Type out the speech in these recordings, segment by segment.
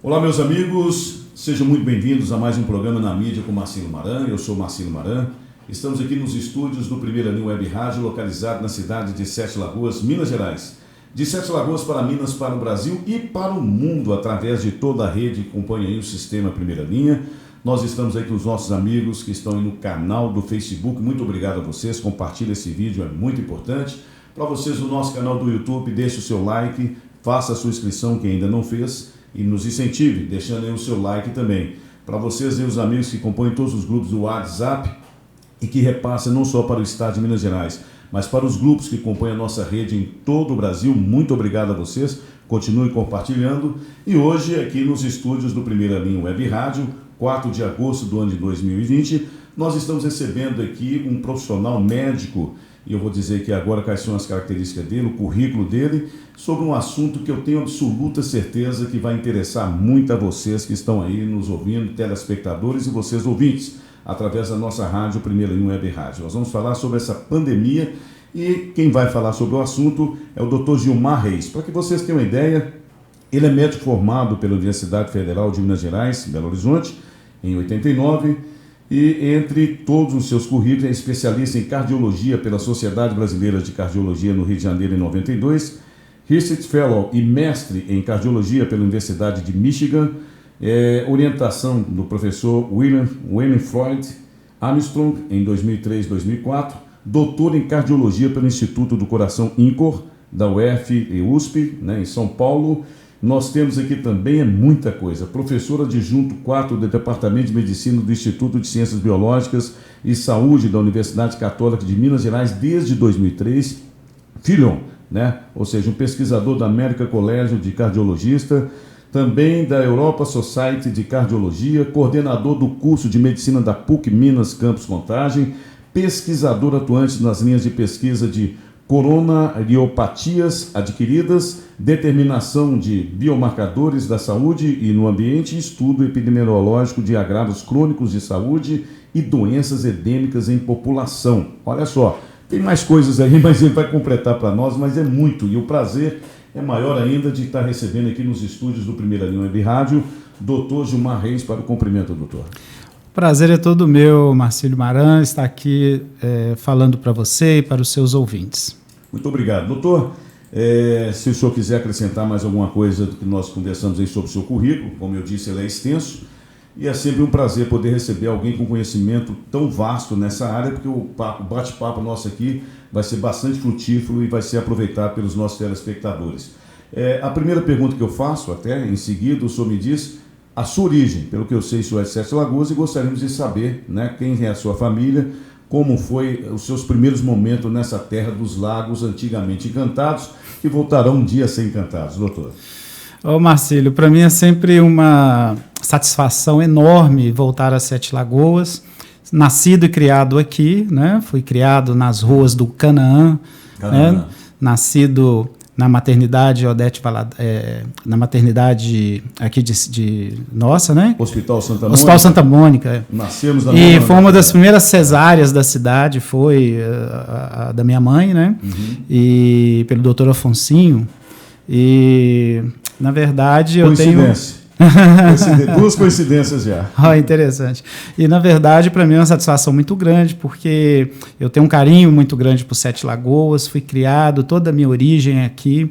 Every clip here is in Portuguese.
Olá, meus amigos, sejam muito bem-vindos a mais um programa Na Mídia com Marcelo Maran. Eu sou Marcelo Maran. Estamos aqui nos estúdios do Primeira Linha Web Rádio, localizado na cidade de Sete Lagoas, Minas Gerais. De Sete Lagoas para Minas, para o Brasil e para o mundo, através de toda a rede que acompanha aí o sistema Primeira Linha. Nós estamos aí com os nossos amigos que estão aí no canal do Facebook. Muito obrigado a vocês, compartilhe esse vídeo, é muito importante. Para vocês, o nosso canal do YouTube, deixe o seu like, faça a sua inscrição, quem ainda não fez, e nos incentive, deixando aí o seu like também. Para vocês e os amigos que compõem todos os grupos do WhatsApp e que repassam não só para o estado de Minas Gerais, mas para os grupos que compõem a nossa rede em todo o Brasil, muito obrigado a vocês, continuem compartilhando. E hoje, aqui nos estúdios do Primeira Linha Web Rádio, 4 de agosto do ano de 2020, nós estamos recebendo aqui um profissional médico, e eu vou dizer aqui agora quais são as características dele, o currículo dele, sobre um assunto que eu tenho absoluta certeza que vai interessar muito a vocês que estão aí nos ouvindo, telespectadores e vocês ouvintes, através da nossa rádio, Primeira Linha Web Rádio. Nós vamos falar sobre essa pandemia e quem vai falar sobre o assunto é o Dr. Gilmar Reis. Para que vocês tenham uma ideia, ele é médico formado pela Universidade Federal de Minas Gerais, Belo Horizonte, em 89, e entre todos os seus currículos é especialista em cardiologia pela Sociedade Brasileira de Cardiologia no Rio de Janeiro em 92, Research Fellow e mestre em cardiologia pela Universidade de Michigan, orientação do professor William Floyd Armstrong em 2003-2004, doutor em cardiologia pelo Instituto do Coração INCOR, da UF e USP, né, em São Paulo. Nós temos aqui também muita coisa. Professora adjunto 4 do Departamento de Medicina do Instituto de Ciências Biológicas e Saúde da Universidade Católica de Minas Gerais desde 2003. Filhão, né? Ou seja, um pesquisador da American College de Cardiologista, também da Europa Society de Cardiologia, coordenador do curso de Medicina da PUC Minas Campus Contagem, pesquisador atuante nas linhas de pesquisa de coronariopatias adquiridas, determinação de biomarcadores da saúde e no ambiente, estudo epidemiológico de agravos crônicos de saúde e doenças endêmicas em população. Olha só, tem mais coisas aí, mas ele vai completar para nós, mas é muito, e o prazer é maior ainda de estar recebendo aqui nos estúdios do Primeira Linha Web Rádio, Dr. Gilmar Reis, para o cumprimento, doutor. Prazer é todo meu, Marcelo Maran, estar aqui falando para você e para os seus ouvintes. Muito obrigado. Doutor, se o senhor quiser acrescentar mais alguma coisa do que nós conversamos aí sobre o seu currículo, como eu disse, ele é extenso, e é sempre um prazer poder receber alguém com conhecimento tão vasto nessa área, porque o bate-papo nosso aqui vai ser bastante frutífero e vai ser aproveitado pelos nossos telespectadores. A primeira pergunta que eu faço, até em seguida, o senhor me diz a sua origem. Pelo que eu sei, o senhor é de Sete Lagoas e gostaríamos de saber, né, quem é a sua família, como foi os seus primeiros momentos nessa terra dos lagos antigamente encantados, que voltarão um dia a ser encantados, doutor. Ô Marcelo, para mim é sempre uma satisfação enorme voltar a Sete Lagoas, nascido e criado aqui, né? Fui criado nas ruas do Canaã. Né? Nascido na maternidade Odete na maternidade aqui de nossa, né? Hospital Santa Mônica. Hospital Santa Mônica. Nascemos na E foi uma das primeiras cesáreas da cidade, foi a da minha mãe, né? Uhum. E pelo doutor Afonsinho. E, na verdade, eu tenho... Duas coincidências já. Interessante. E, na verdade, para mim é uma satisfação muito grande, porque eu tenho um carinho muito grande por Sete Lagoas, fui criado, toda a minha origem é aqui,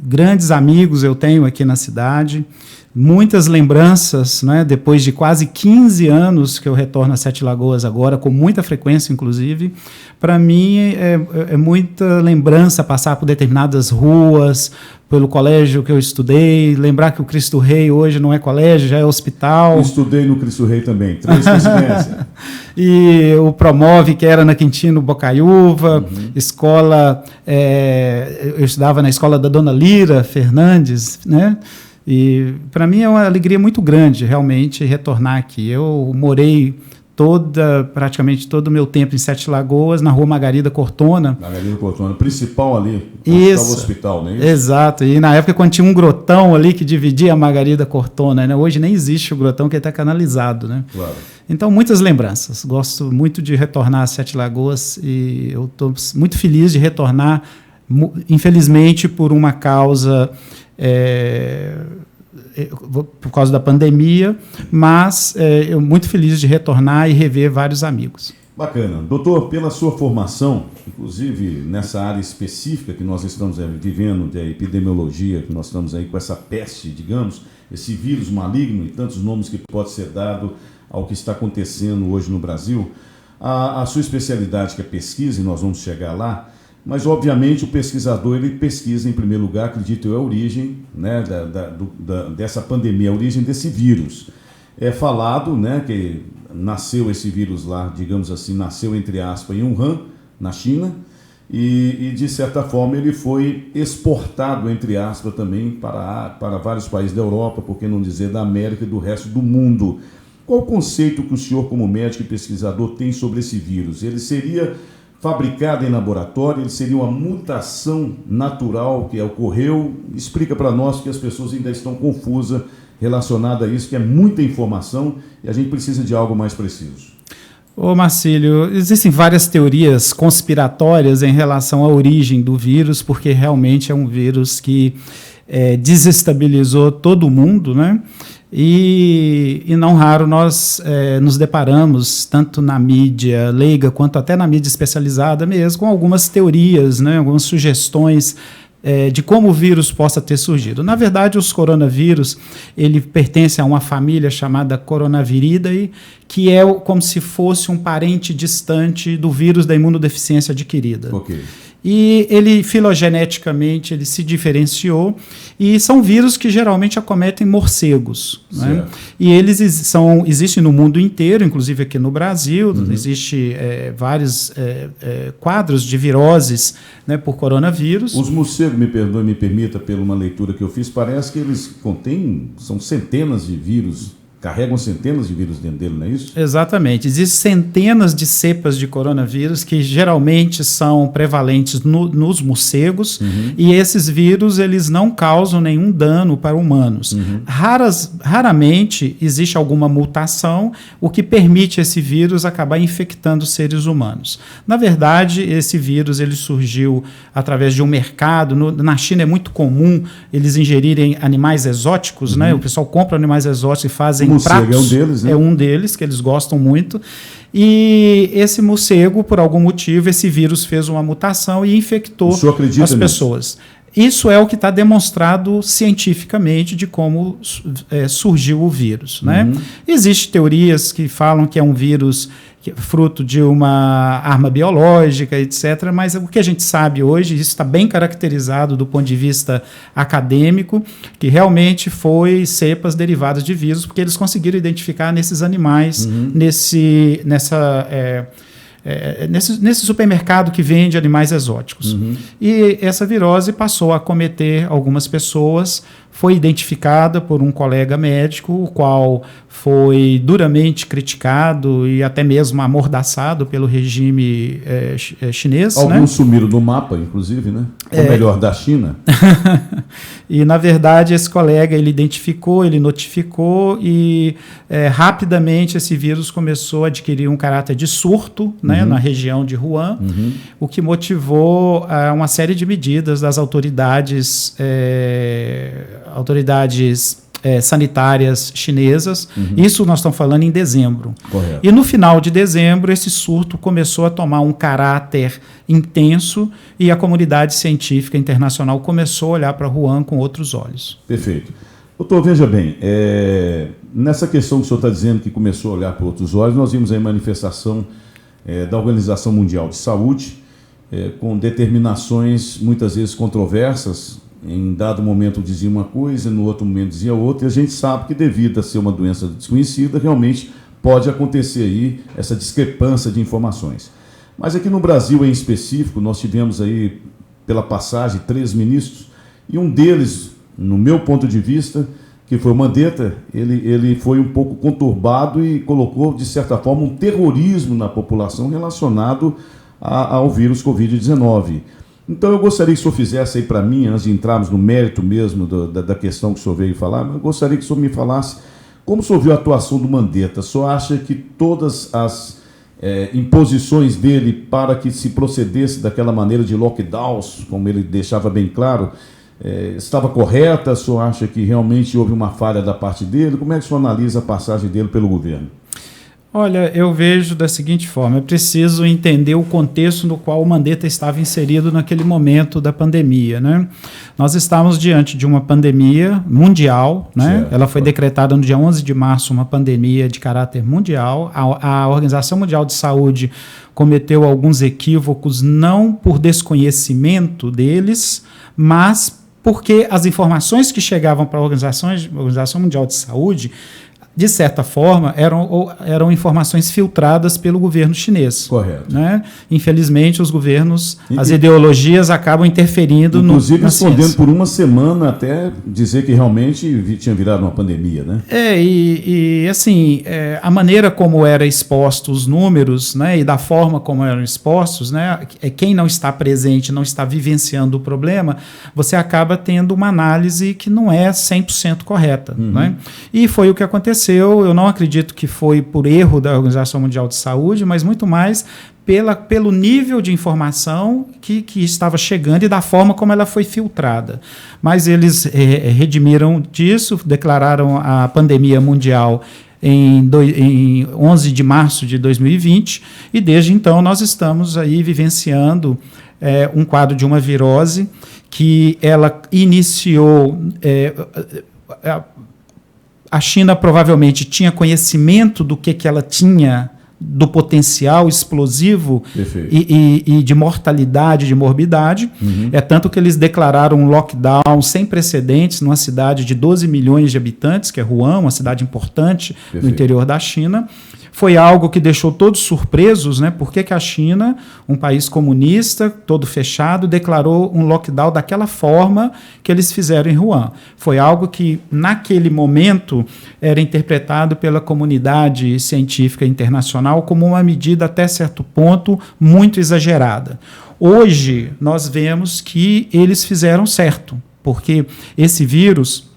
grandes amigos eu tenho aqui na cidade, muitas lembranças, né? Depois de quase 15 anos que eu retorno a Sete Lagoas agora, com muita frequência, inclusive, para mim é muita lembrança passar por determinadas ruas, pelo colégio que eu estudei, lembrar que o Cristo Rei hoje não é colégio, já é hospital. Eu estudei no Cristo Rei também, 3 coincidências. E o Promove, que era na Quintino Bocaiúva, escola, eu estudava na escola da Dona Lira Fernandes, né? E para mim é uma alegria muito grande, realmente, retornar aqui. Eu morei praticamente todo o meu tempo em Sete Lagoas, na Rua Margarida Cortona. Margarida Cortona, principal ali, isso, o hospital, não é isso? Exato, e na época quando tinha um grotão ali que dividia a Margarida Cortona, né? Hoje nem existe o grotão, que está canalizado, né? Claro. Então, muitas lembranças, gosto muito de retornar a Sete Lagoas e eu estou muito feliz de retornar, infelizmente por uma causa por causa da pandemia, mas eu muito feliz de retornar e rever vários amigos. Bacana. Doutor, pela sua formação, inclusive nessa área específica que nós estamos vivendo, de epidemiologia, que nós estamos aí com essa peste, digamos, esse vírus maligno e tantos nomes que pode ser dado ao que está acontecendo hoje no Brasil, a sua especialidade que é pesquisa, e nós vamos chegar lá, mas obviamente o pesquisador ele pesquisa em primeiro lugar, acredito eu, a origem, né, dessa pandemia, a origem desse vírus. É falado, né, que nasceu esse vírus lá, digamos assim, nasceu entre aspas em Wuhan, na China, e de certa forma ele foi exportado, entre aspas, também para vários países da Europa, por que não dizer da América e do resto do mundo. Qual o conceito que o senhor, como médico e pesquisador, tem sobre esse vírus? Ele seria fabricado em laboratório? Ele seria uma mutação natural que ocorreu? Explica para nós, que as pessoas ainda estão confusas relacionadas a isso, que é muita informação e a gente precisa de algo mais preciso. Ô Marcílio, existem várias teorias conspiratórias em relação à origem do vírus, porque realmente é um vírus que desestabilizou todo o mundo, né? E não raro nós nos deparamos, tanto na mídia leiga quanto até na mídia especializada mesmo, com algumas teorias, né, algumas sugestões de como o vírus possa ter surgido. Na verdade, os coronavírus, ele pertence a uma família chamada Coronaviridae, que é como se fosse um parente distante do vírus da imunodeficiência adquirida. Ok. E ele, filogeneticamente, ele se diferenciou, e são vírus que geralmente acometem morcegos, né? E eles existem no mundo inteiro, inclusive aqui no Brasil. Existem vários quadros de viroses, né, por coronavírus. Os morcegos, me perdoe, me permita, pela uma leitura que eu fiz, parece que eles são centenas de vírus, carregam centenas de vírus dentro dele, não é isso? Exatamente. Existem centenas de cepas de coronavírus que geralmente são prevalentes nos morcegos, e esses vírus eles não causam nenhum dano para humanos. Raramente existe alguma mutação, o que permite esse vírus acabar infectando seres humanos. Na verdade, esse vírus ele surgiu através de um mercado. Na China é muito comum eles ingerirem animais exóticos, né? O pessoal compra animais exóticos e fazem pratos. É um deles, né? É um deles, que eles gostam muito. E esse morcego, por algum motivo, esse vírus fez uma mutação e infectou as pessoas. Isso é o que está demonstrado cientificamente de como surgiu o vírus, né? Existem teorias que falam que é um vírus fruto de uma arma biológica, etc., mas o que a gente sabe hoje, isso está bem caracterizado do ponto de vista acadêmico, que realmente foi cepas derivadas de vírus, porque eles conseguiram identificar nesses animais, nesse supermercado que vende animais exóticos. E essa virose passou a acometer algumas pessoas, foi identificada por um colega médico, o qual foi duramente criticado e até mesmo amordaçado pelo regime chinês. Alguns sumiram do mapa, inclusive, né? Ou melhor, da China. E, na verdade, esse colega ele identificou, ele notificou, e rapidamente esse vírus começou a adquirir um caráter de surto, né, na região de Wuhan, o que motivou uma série de medidas das autoridades sanitárias chinesas. Isso nós estamos falando em dezembro. Correto. E no final de dezembro, esse surto começou a tomar um caráter intenso, e a comunidade científica internacional começou a olhar para Wuhan com outros olhos. Perfeito. Doutor, veja bem, nessa questão que o senhor está dizendo que começou a olhar para outros olhos, nós vimos aí manifestação da Organização Mundial de Saúde, com determinações muitas vezes controversas. Em dado momento dizia uma coisa, no outro momento dizia outra, e a gente sabe que, devido a ser uma doença desconhecida, realmente pode acontecer aí essa discrepância de informações. Mas aqui no Brasil, em específico, nós tivemos aí, pela passagem, 3 ministros, e um deles, no meu ponto de vista, que foi o Mandetta, ele foi um pouco conturbado e colocou, de certa forma, um terrorismo na população relacionado ao vírus Covid-19. Então eu gostaria que o senhor fizesse aí para mim, antes de entrarmos no mérito mesmo da questão que o senhor veio falar, mas eu gostaria que o senhor me falasse como o senhor viu a atuação do Mandetta. O senhor acha que todas as imposições dele para que se procedesse daquela maneira de lockdowns, como ele deixava bem claro, estava correta? O senhor acha que realmente houve uma falha da parte dele? Como é que o senhor analisa a passagem dele pelo governo? Olha, eu vejo da seguinte forma: é preciso entender o contexto no qual o Mandetta estava inserido naquele momento da pandemia, né? Nós estávamos diante de uma pandemia mundial, né? Certo. Ela foi decretada no dia 11 de março, uma pandemia de caráter mundial. A Organização Mundial de Saúde cometeu alguns equívocos, não por desconhecimento deles, mas porque as informações que chegavam para a Organização Mundial de Saúde, de certa forma, eram informações filtradas pelo governo chinês. Correto. Né? Infelizmente, os governos, as ideologias acabam interferindo. Inclusive, escondendo por uma semana até dizer que realmente tinha virado uma pandemia, né? A maneira como eram expostos os números, né, e da forma como eram expostos, né, quem não está presente, não está vivenciando o problema, você acaba tendo uma análise que não é 100% correta. Né? E foi o que aconteceu. Eu não acredito que foi por erro da Organização Mundial de Saúde, mas muito mais pelo nível de informação que estava chegando e da forma como ela foi filtrada. Mas eles redimiram disso, declararam a pandemia mundial em 11 de março de 2020, e desde então nós estamos aí vivenciando um quadro de uma virose que ela iniciou... A China provavelmente tinha conhecimento do que ela tinha, do potencial explosivo e de mortalidade, de morbidade. É tanto que eles declararam um lockdown sem precedentes numa cidade de 12 milhões de habitantes, que é Wuhan, uma cidade importante no interior da China. Foi algo que deixou todos surpresos, né? Por que a China, um país comunista, todo fechado, declarou um lockdown daquela forma que eles fizeram em Wuhan? Foi algo que, naquele momento, era interpretado pela comunidade científica internacional como uma medida, até certo ponto, muito exagerada. Hoje, nós vemos que eles fizeram certo, porque esse vírus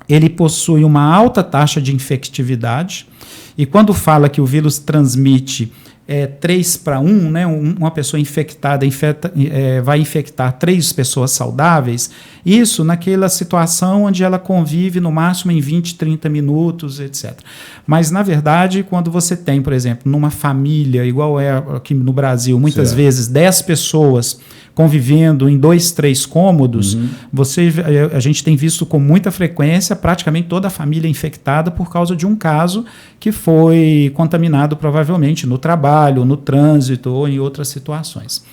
ele possui uma alta taxa de infectividade. E quando fala que o vírus transmite 3 para 1, né, uma pessoa infectada vai infectar 3 pessoas saudáveis, isso naquela situação onde ela convive no máximo em 20, 30 minutos, etc. Mas, na verdade, quando você tem, por exemplo, numa família, igual é aqui no Brasil, muitas vezes 10 pessoas convivendo em 2, 3 cômodos, a gente tem visto com muita frequência praticamente toda a família infectada por causa de um caso que foi contaminado provavelmente no trabalho, no trânsito ou em outras situações.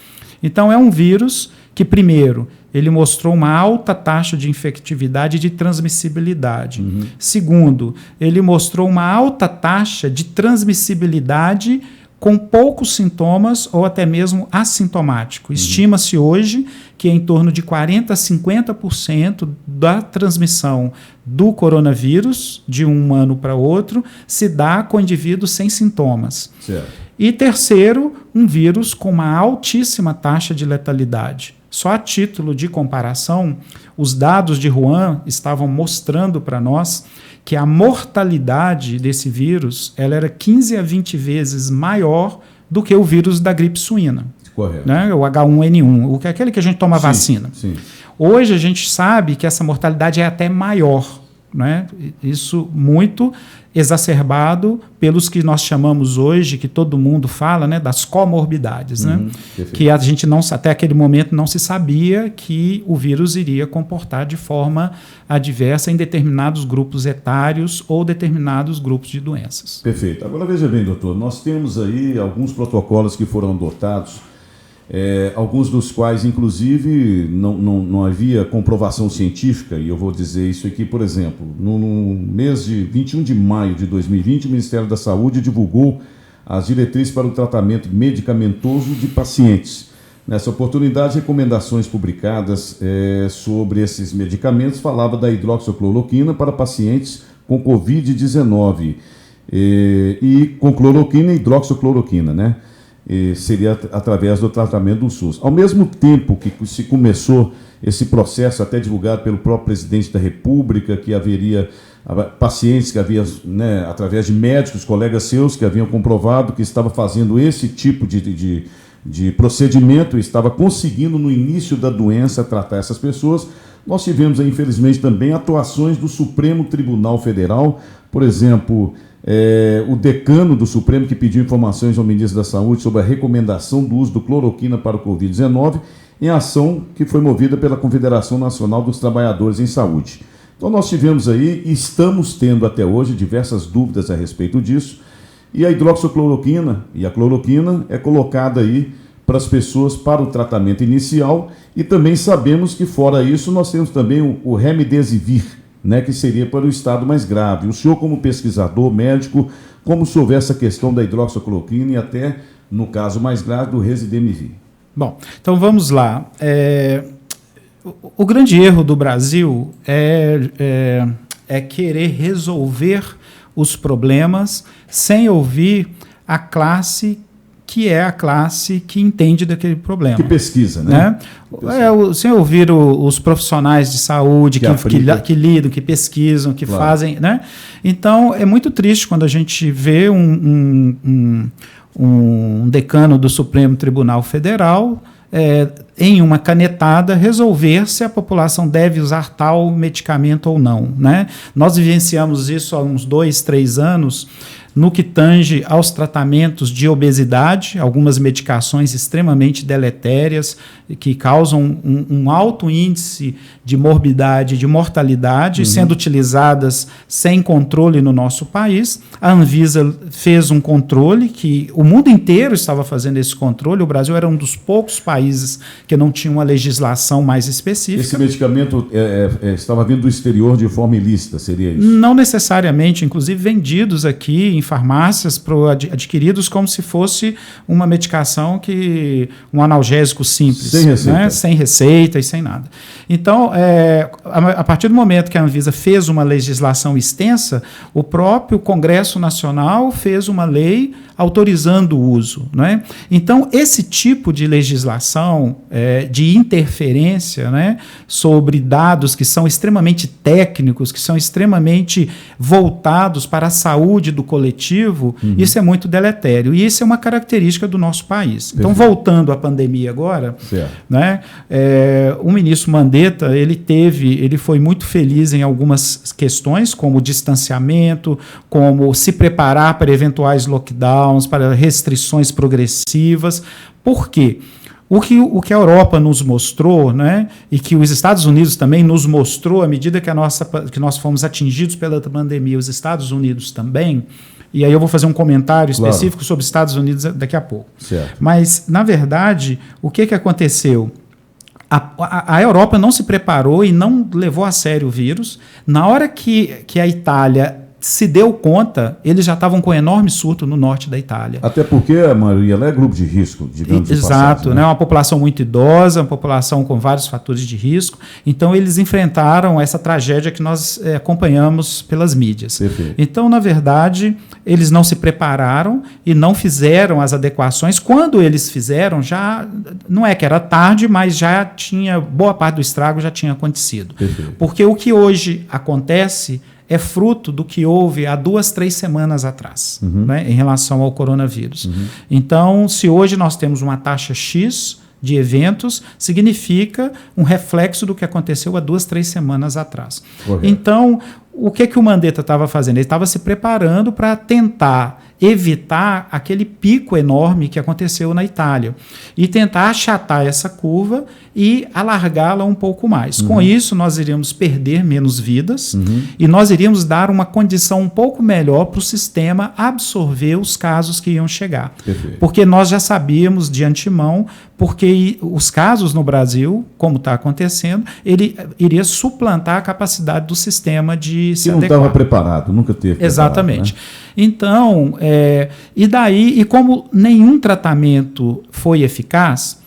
Então, é um vírus que, primeiro, ele mostrou uma alta taxa de infectividade e de transmissibilidade. Segundo, ele mostrou uma alta taxa de transmissibilidade com poucos sintomas ou até mesmo assintomático. Estima-se hoje que em torno de 40% a 50% da transmissão do coronavírus de um ano para outro se dá com indivíduos sem sintomas. Certo. E terceiro, um vírus com uma altíssima taxa de letalidade. Só a título de comparação, os dados de Wuhan estavam mostrando para nós que a mortalidade desse vírus ela era 15 a 20 vezes maior do que o vírus da gripe suína. Correto. Né? O H1N1, aquele que a gente toma vacina. Sim. Hoje a gente sabe que essa mortalidade é até maior. Né? Isso muito exacerbado pelos que nós chamamos hoje, que todo mundo fala, né, das comorbidades, né? Que a gente não, até aquele momento não se sabia que o vírus iria comportar de forma adversa em determinados grupos etários ou determinados grupos de doenças. Perfeito. Agora veja bem, doutor, nós temos aí alguns protocolos que foram adotados, alguns dos quais, inclusive, não havia comprovação científica, e eu vou dizer isso aqui, por exemplo, no mês de 21 de maio de 2020, o Ministério da Saúde divulgou as diretrizes para o tratamento medicamentoso de pacientes. Nessa oportunidade, recomendações publicadas sobre esses medicamentos falava da hidroxicloroquina para pacientes com Covid-19, e com cloroquina e hidroxicloroquina, né? Seria através do tratamento do SUS. Ao mesmo tempo que se começou esse processo, até divulgado pelo próprio presidente da República, que haveria pacientes que haviam, né, através de médicos, colegas seus, que haviam comprovado que estava fazendo esse tipo de procedimento, estava conseguindo no início da doença tratar essas pessoas. Nós tivemos, infelizmente, também atuações do Supremo Tribunal Federal, por exemplo, o decano do Supremo que pediu informações ao ministro da Saúde sobre a recomendação do uso do cloroquina para o Covid-19, em ação que foi movida pela Confederação Nacional dos Trabalhadores em Saúde. Então nós tivemos aí, e estamos tendo até hoje, diversas dúvidas a respeito disso, e a hidroxicloroquina e a cloroquina é colocada aí para as pessoas para o tratamento inicial, e também sabemos que fora isso nós temos também o Remdesivir, né, que seria para o estado mais grave. O senhor, como pesquisador, médico, como se houver essa questão da hidroxicloroquina e até, no caso mais grave, do Remdesivir? Bom, então vamos lá. O grande erro do Brasil é querer resolver os problemas sem ouvir a classe que é a classe que entende daquele problema. Que pesquisa, né? Sem ouvir os profissionais de saúde que lidam, que pesquisam, que fazem, né? Então, é muito triste quando a gente vê um decano do Supremo Tribunal Federal em uma canetada resolver se a população deve usar tal medicamento ou não, né? Nós vivenciamos isso há uns 2, 3 anos no que tange aos tratamentos de obesidade, algumas medicações extremamente deletérias que causam um alto índice de morbidade e de mortalidade, sendo utilizadas sem controle no nosso país. A Anvisa fez um controle, que o mundo inteiro estava fazendo esse controle, o Brasil era um dos poucos países que não tinha uma legislação mais específica. Esse medicamento estava vindo do exterior de forma ilícita, seria isso? Não necessariamente, inclusive vendidos aqui em farmácias adquiridos como se fosse uma medicação um analgésico simples. Sem receita. Né? Sem receita e sem nada. Então, a partir do momento que a Anvisa fez uma legislação extensa, o próprio Congresso Nacional fez uma lei autorizando o uso. Né? Então, esse tipo de legislação de interferência, né, sobre dados que são extremamente técnicos, que são extremamente voltados para a saúde do coletivo, isso é muito deletério. E isso é uma característica do nosso país. Então, voltando à pandemia agora, né, o ministro Mandetta, ele foi muito feliz em algumas questões, como o distanciamento, como se preparar para eventuais lockdowns, para restrições progressivas. Por quê? O que a Europa nos mostrou, né, e que os Estados Unidos também nos mostrou, à medida que nós fomos atingidos pela pandemia, os Estados Unidos também, e aí eu vou fazer um comentário específico sobre os Estados Unidos daqui a pouco. Certo. Mas, na verdade, o que aconteceu? A Europa não se preparou e não levou a sério o vírus. Na hora que a Itália se deu conta, eles já estavam com um enorme surto no norte da Itália. Até porque a maioria é grupo de risco, digamos. Exato, né? Uma população muito idosa, uma população com vários fatores de risco. Então, eles enfrentaram essa tragédia que nós acompanhamos pelas mídias. Perfeito. Então, na verdade, eles não se prepararam e não fizeram as adequações. Quando eles fizeram, já não é que era tarde, mas já tinha, boa parte do estrago já tinha acontecido. Perfeito. Porque o que hoje acontece é fruto do que houve há 2, 3 semanas atrás, né, em relação ao coronavírus. Então, se hoje nós temos uma taxa X de eventos, significa um reflexo do que aconteceu há 2, 3 semanas atrás. Correto. Então, o que o Mandetta estava fazendo? Ele estava se preparando para tentar evitar aquele pico enorme que aconteceu na Itália e tentar achatar essa curva e alargá-la um pouco mais. Com isso, nós iríamos perder menos vidas e nós iríamos dar uma condição um pouco melhor para o sistema absorver os casos que iam chegar. Perfeito. Porque nós já sabíamos de antemão, porque os casos no Brasil, como está acontecendo, ele iria suplantar a capacidade do sistema de se adequar. Que não estava preparado, nunca teve. Exatamente. Preparado, né? Então, e como nenhum tratamento foi eficaz,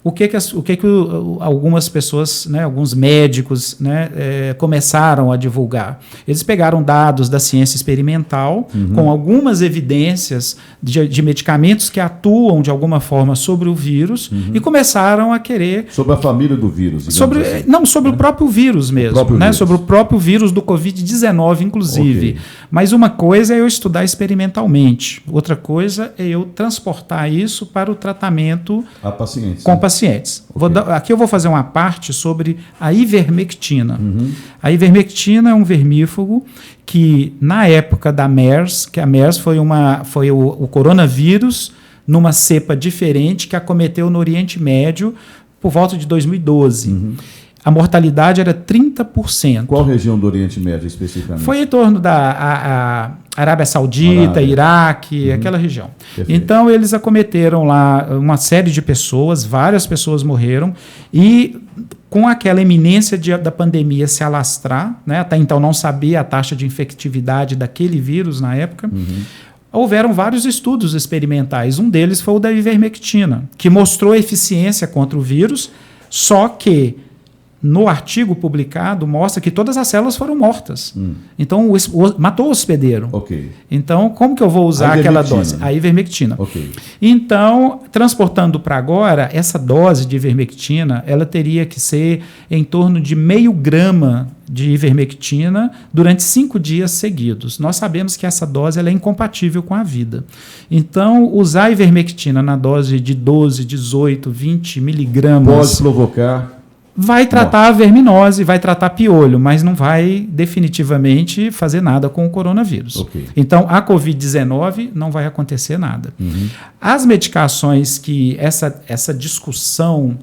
o que algumas pessoas, né, alguns médicos, né, começaram a divulgar? Eles pegaram dados da ciência experimental com algumas evidências de medicamentos que atuam de alguma forma sobre o vírus e começaram a querer... Sobre a família do vírus. Sobre o próprio vírus mesmo. Sobre o próprio vírus do Covid-19, inclusive. Okay. Mas uma coisa é eu estudar experimentalmente. Outra coisa é eu transportar isso para o tratamento a pacientes. com pacientes. pacientes. Aqui eu vou fazer uma parte sobre a ivermectina. A ivermectina é um vermífugo que, na época da MERS, que a MERS foi o coronavírus numa cepa diferente que acometeu no Oriente Médio por volta de 2012. A mortalidade era 30%. Qual região do Oriente Médio especificamente? Foi em torno da Arábia Saudita, Iraque, aquela região. Perfeito. Então, eles acometeram lá uma série de pessoas, várias pessoas morreram, e com aquela iminência da pandemia se alastrar, né, até então não sabia a taxa de infectividade daquele vírus na época, houveram vários estudos experimentais. Um deles foi o da ivermectina, que mostrou eficiência contra o vírus, só que no artigo publicado, mostra que todas as células foram mortas. Então, matou o hospedeiro. Okay. Então, como que eu vou usar aquela dose? A ivermectina. Okay. Então, transportando para agora, essa dose de ivermectina, ela teria que ser em torno de 0,5 grama de ivermectina durante 5 dias seguidos. Nós sabemos que essa dose ela é incompatível com a vida. Então, usar a ivermectina na dose de 12, 18, 20 miligramas... Pode provocar... Vai tratar a verminose, vai tratar piolho, mas não vai definitivamente fazer nada com o coronavírus. Okay. Então, a Covid-19 não vai acontecer nada. As medicações que essa discussão,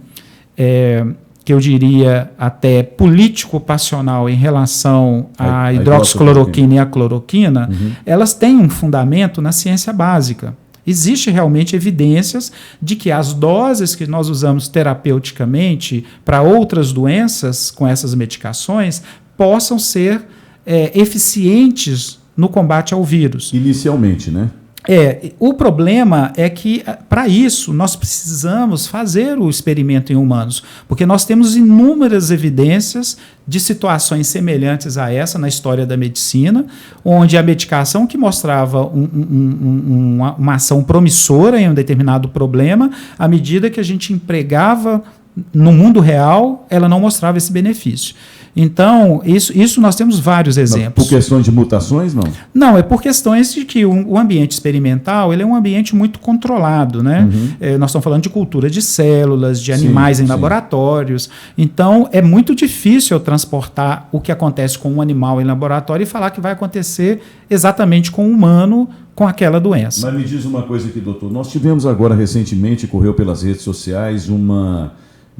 que eu diria até político-passional em relação à hidroxicloroquina e à cloroquina, elas têm um fundamento na ciência básica. Existe realmente evidências de que as doses que nós usamos terapeuticamente para outras doenças com essas medicações possam ser eficientes no combate ao vírus. Inicialmente, né? O problema é que, para isso, nós precisamos fazer o experimento em humanos, porque nós temos inúmeras evidências de situações semelhantes a essa na história da medicina, onde a medicação que mostrava uma ação promissora em um determinado problema, à medida que a gente empregava no mundo real, ela não mostrava esse benefício. Então, isso nós temos vários exemplos. Por questões de mutações, não? Não, é por questões de que o ambiente experimental ele é um ambiente muito controlado, né? Nós estamos falando de cultura de células, de animais em laboratórios. Então, é muito difícil eu transportar o que acontece com um animal em laboratório e falar que vai acontecer exatamente com um humano com aquela doença. Mas me diz uma coisa aqui, doutor. Nós tivemos agora, recentemente, correu pelas redes sociais, uma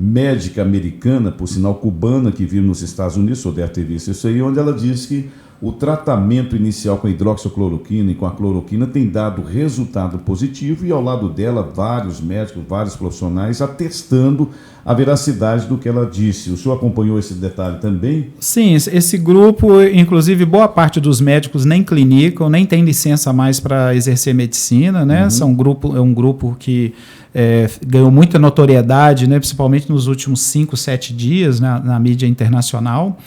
médica americana, por sinal cubana, que vive nos Estados Unidos, ou deve ter visto isso aí, onde ela diz que o tratamento inicial com a hidroxicloroquina e com a cloroquina tem dado resultado positivo e ao lado dela vários médicos, vários profissionais atestando a veracidade do que ela disse. O senhor acompanhou esse detalhe também? Sim, esse grupo, inclusive boa parte dos médicos nem clinicam, nem tem licença mais para exercer medicina, né? É um grupo que ganhou muita notoriedade, né? Principalmente nos últimos 5, 7 dias na mídia internacional.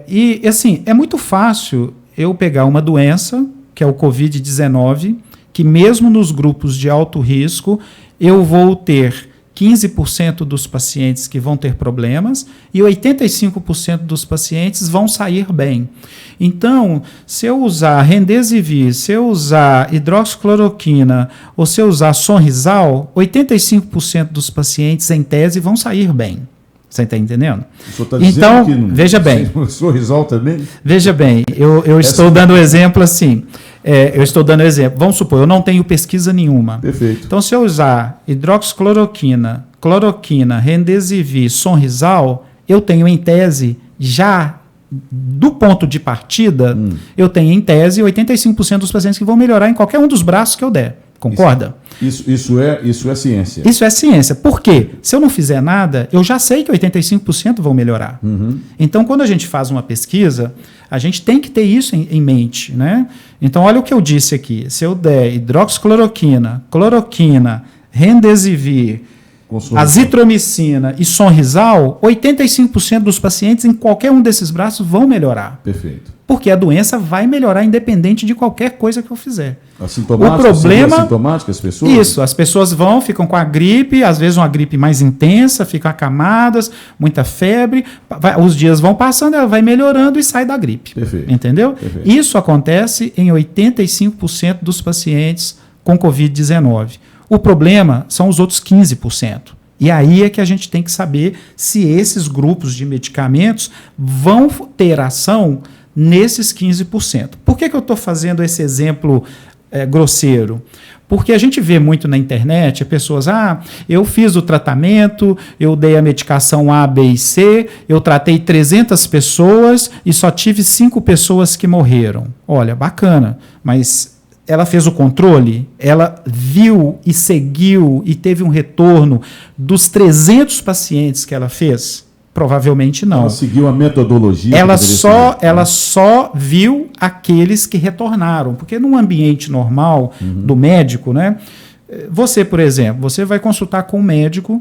E assim, é muito fácil eu pegar uma doença, que é o Covid-19, que mesmo nos grupos de alto risco, eu vou ter 15% dos pacientes que vão ter problemas e 85% dos pacientes vão sair bem. Então, se eu usar Remdesivir, se eu usar hidroxicloroquina ou se eu usar Sonrisal, 85% dos pacientes, em tese, vão sair bem. Você está entendendo? O senhor está dizendo então, que não, veja bem. O Sonrisal também? Veja bem, eu estou dando exemplo assim. Vamos supor, eu não tenho pesquisa nenhuma. Perfeito. Então, se eu usar hidroxicloroquina, cloroquina, Remdesivir, Sonrisal, eu tenho em tese já do ponto de partida, eu tenho em tese 85% dos pacientes que vão melhorar em qualquer um dos braços que eu der. Concorda? Isso é ciência. Isso é ciência. Por quê? Se eu não fizer nada, eu já sei que 85% vão melhorar. Então, quando a gente faz uma pesquisa, a gente tem que ter isso em mente, né? Então, olha o que eu disse aqui. Se eu der hidroxicloroquina, cloroquina, Remdesivir, azitromicina e Sonrisal, 85% dos pacientes em qualquer um desses braços vão melhorar. Perfeito. Porque a doença vai melhorar independente de qualquer coisa que eu fizer. Assintomática, o problema, assintomática, as pessoas? Isso, as pessoas ficam com a gripe, às vezes uma gripe mais intensa, ficam acamadas, muita febre, os dias vão passando, ela vai melhorando e sai da gripe. Perfeito. Entendeu? Perfeito. Isso acontece em 85% dos pacientes com Covid-19. O problema são os outros 15%. E aí é que a gente tem que saber se esses grupos de medicamentos vão ter ação nesses 15%. Por que eu estou fazendo esse exemplo grosseiro? Porque a gente vê muito na internet pessoas, eu fiz o tratamento, eu dei a medicação A, B e C, eu tratei 300 pessoas e só tive 5 pessoas que morreram. Olha, bacana, mas ela fez o controle, ela viu e seguiu e teve um retorno dos 300 pacientes que ela fez? Provavelmente não. Ela seguiu a metodologia. Ela só viu aqueles que retornaram, porque num ambiente normal do médico, né? Você, por exemplo, você vai consultar com um médico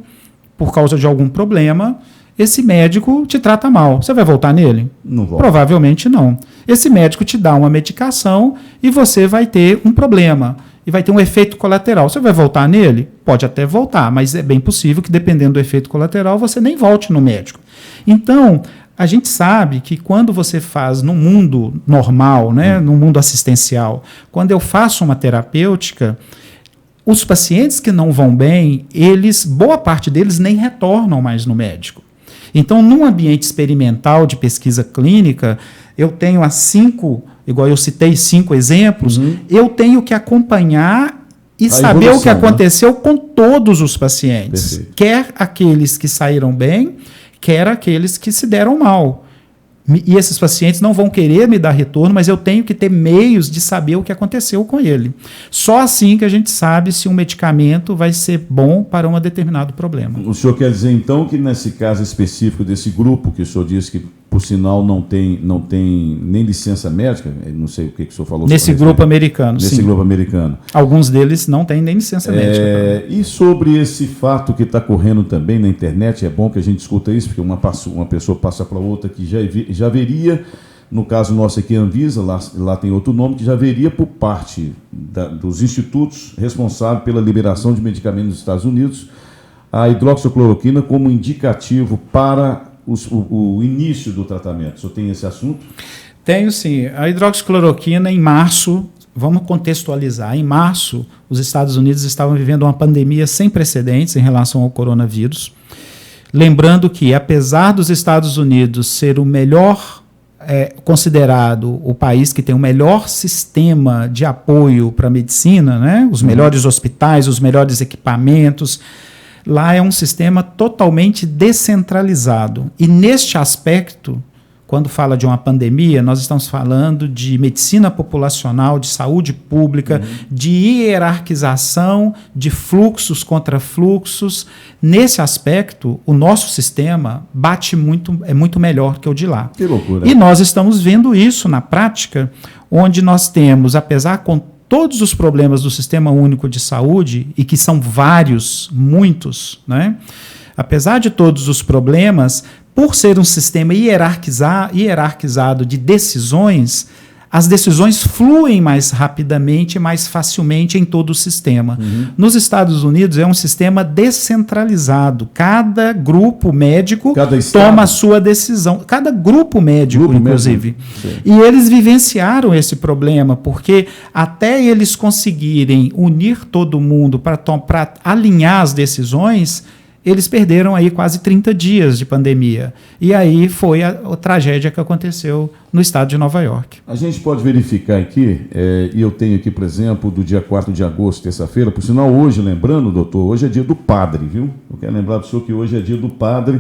por causa de algum problema, esse médico te trata mal. Você vai voltar nele? Não vou. Provavelmente não. Esse médico te dá uma medicação e você vai ter um problema. E vai ter um efeito colateral. Você vai voltar nele? Pode até voltar, mas é bem possível que, dependendo do efeito colateral, você nem volte no médico. Então, a gente sabe que quando você faz no mundo normal, né, no mundo assistencial, quando eu faço uma terapêutica, os pacientes que não vão bem, boa parte deles nem retornam mais no médico. Então, num ambiente experimental de pesquisa clínica, eu tenho igual eu citei 5 exemplos, eu tenho que acompanhar e saber o que aconteceu com todos os pacientes. Perfeito. Quer aqueles que saíram bem, quer aqueles que se deram mal. E esses pacientes não vão querer me dar retorno, mas eu tenho que ter meios de saber o que aconteceu com ele. Só assim que a gente sabe se um medicamento vai ser bom para um determinado problema. O senhor quer dizer, então, que nesse caso específico desse grupo, que o senhor disse que, por sinal, não tem nem licença médica, não sei o que o senhor falou. Nesse grupo americano, sim. Nesse grupo americano. Alguns deles não têm nem licença médica. E sobre esse fato que está correndo também na internet, é bom que a gente escuta isso, porque uma pessoa passa para outra que já veria, no caso nosso aqui, Anvisa, lá tem outro nome, que já veria por parte dos institutos responsáveis pela liberação de medicamentos nos Estados Unidos, a hidroxicloroquina como indicativo para o início do tratamento. O senhor tem esse assunto? Tenho sim. A hidroxicloroquina, em março, vamos contextualizar, em março, os Estados Unidos estavam vivendo uma pandemia sem precedentes em relação ao coronavírus. Lembrando que, apesar dos Estados Unidos ser o melhor, considerado o país que tem o melhor sistema de apoio para a medicina, né? Os melhores hospitais, os melhores equipamentos, lá é um sistema totalmente descentralizado. E neste aspecto, quando fala de uma pandemia, nós estamos falando de medicina populacional, de saúde pública, de hierarquização de fluxos contra fluxos. Nesse aspecto, o nosso sistema é muito melhor que o de lá. Que loucura. E nós estamos vendo isso na prática, onde nós temos, apesar com todos os problemas do Sistema Único de Saúde, e que são vários, muitos, né? Apesar de todos os problemas, por ser um sistema hierarquizado de decisões, as decisões fluem mais rapidamente e mais facilmente em todo o sistema. Nos Estados Unidos é um sistema descentralizado. Cada grupo médico toma a sua decisão. Cada grupo médico, inclusive. E eles vivenciaram esse problema, porque até eles conseguirem unir todo mundo para alinhar as decisões, eles perderam aí quase 30 dias de pandemia. E aí foi a tragédia que aconteceu no estado de Nova York. A gente pode verificar aqui, e eu tenho aqui, por exemplo, do dia 4 de agosto, terça-feira, por sinal, hoje, lembrando, doutor, hoje é dia do padre, viu? Eu quero lembrar para o senhor que hoje é dia do padre.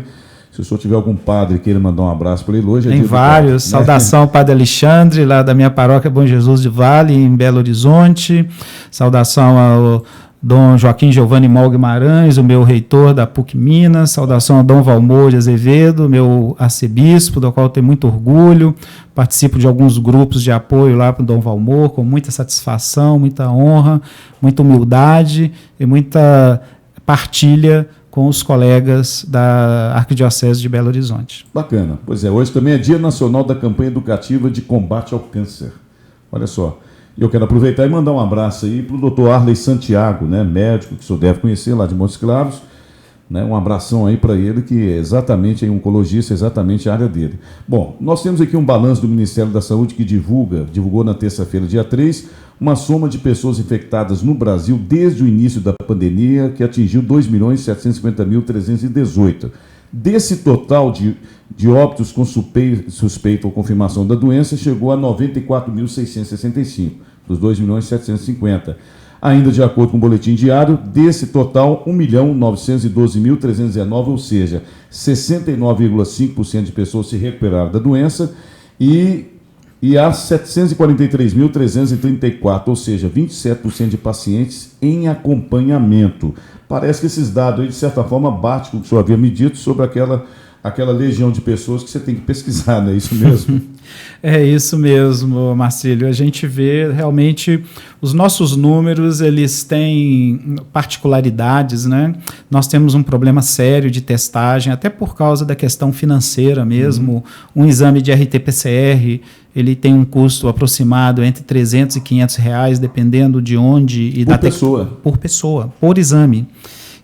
Se o senhor tiver algum padre queira mandar um abraço para ele, hoje é dia do padre. Tem vários. Saudação ao Padre Alexandre, lá da minha paróquia Bom Jesus de Vale, em Belo Horizonte. Saudação ao Dom Joaquim Giovanni Mal Guimarães, o meu reitor da PUC Minas. Saudação ao Dom Valmor de Azevedo, meu arcebispo, do qual eu tenho muito orgulho. Participo de alguns grupos de apoio lá para o Dom Valmor, com muita satisfação, muita honra, muita humildade e muita partilha com os colegas da Arquidiocese de Belo Horizonte. Bacana. Pois é, hoje também é Dia Nacional da Campanha Educativa de Combate ao Câncer. Olha só. Eu quero aproveitar e mandar um abraço aí para o doutor Arley Santiago, né, médico que o senhor deve conhecer lá de Montes Claros, né, um abração aí para ele, que é exatamente oncologista, exatamente a área dele. Bom, nós temos aqui um balanço do Ministério da Saúde que divulgou na terça-feira, dia 3, uma soma de pessoas infectadas no Brasil desde o início da pandemia, que atingiu 2.750.318. Desse total de óbitos com suspeita ou confirmação da doença, chegou a 94.665, dos 2.750. Ainda de acordo com o boletim diário, desse total, 1.912.319, ou seja, 69,5% de pessoas se recuperaram da doença e há 743.334, ou seja, 27% de pacientes em acompanhamento. Parece que esses dados aí, de certa forma, batem com o que o senhor havia me dito sobre aquela legião de pessoas que você tem que pesquisar, não é isso mesmo? É isso mesmo, Marcílio. A gente vê realmente os nossos números, eles têm particularidades, né? Nós temos um problema sério de testagem, até por causa da questão financeira mesmo. Um exame de RT-PCR, ele tem um custo aproximado entre R$300 e R$500, dependendo de onde e por pessoa. Por pessoa, por exame.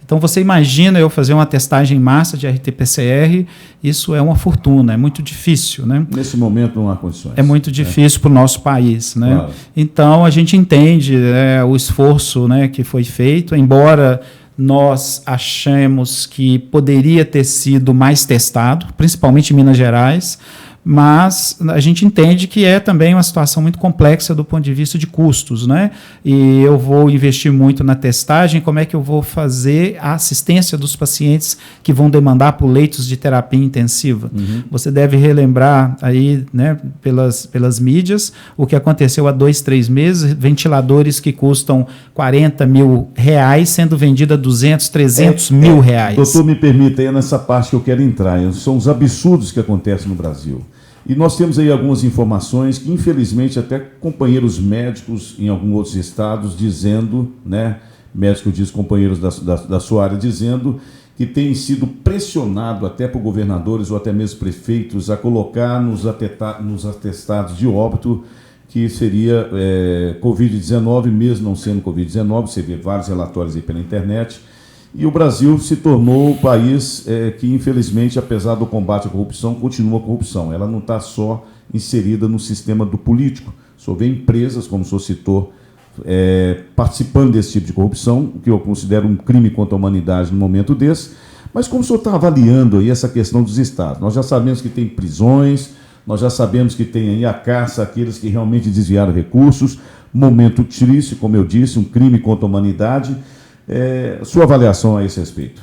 Então, você imagina eu fazer uma testagem em massa de RT-PCR, isso é uma fortuna, é muito difícil, né? Nesse momento não há condições. É muito difícil para o nosso país, né? Claro. Então, a gente entende o esforço, né, que foi feito, embora nós achemos que poderia ter sido mais testado, principalmente em Minas Gerais, mas a gente entende que é também uma situação muito complexa do ponto de vista de custos, né? E eu vou investir muito na testagem, como é que eu vou fazer a assistência dos pacientes que vão demandar por leitos de terapia intensiva. Você deve relembrar aí, né, pelas mídias, o que aconteceu há 2-3 meses, ventiladores que custam R$40 mil, sendo vendido a R$200, R$300 mil. Doutor, me permita, é nessa parte que eu quero entrar. São os absurdos que acontecem no Brasil. E nós temos aí algumas informações que, infelizmente, até companheiros médicos em alguns outros estados dizendo, né, médico diz companheiros da sua área, dizendo que tem sido pressionado até por governadores ou até mesmo prefeitos a colocar nos atestados de óbito que seria Covid-19, mesmo não sendo Covid-19, você vê vários relatórios aí pela internet. E o Brasil se tornou o país que, infelizmente, apesar do combate à corrupção, continua a corrupção. Ela não está só inserida no sistema do político. O senhor vê empresas, como o senhor citou, participando desse tipo de corrupção, o que eu considero um crime contra a humanidade no momento desse. Mas como o senhor está avaliando aí essa questão dos estados? Nós já sabemos que tem prisões, nós já sabemos que tem aí a caça àqueles que realmente desviaram recursos. Momento triste, como eu disse, um crime contra a humanidade. Sua avaliação a esse respeito?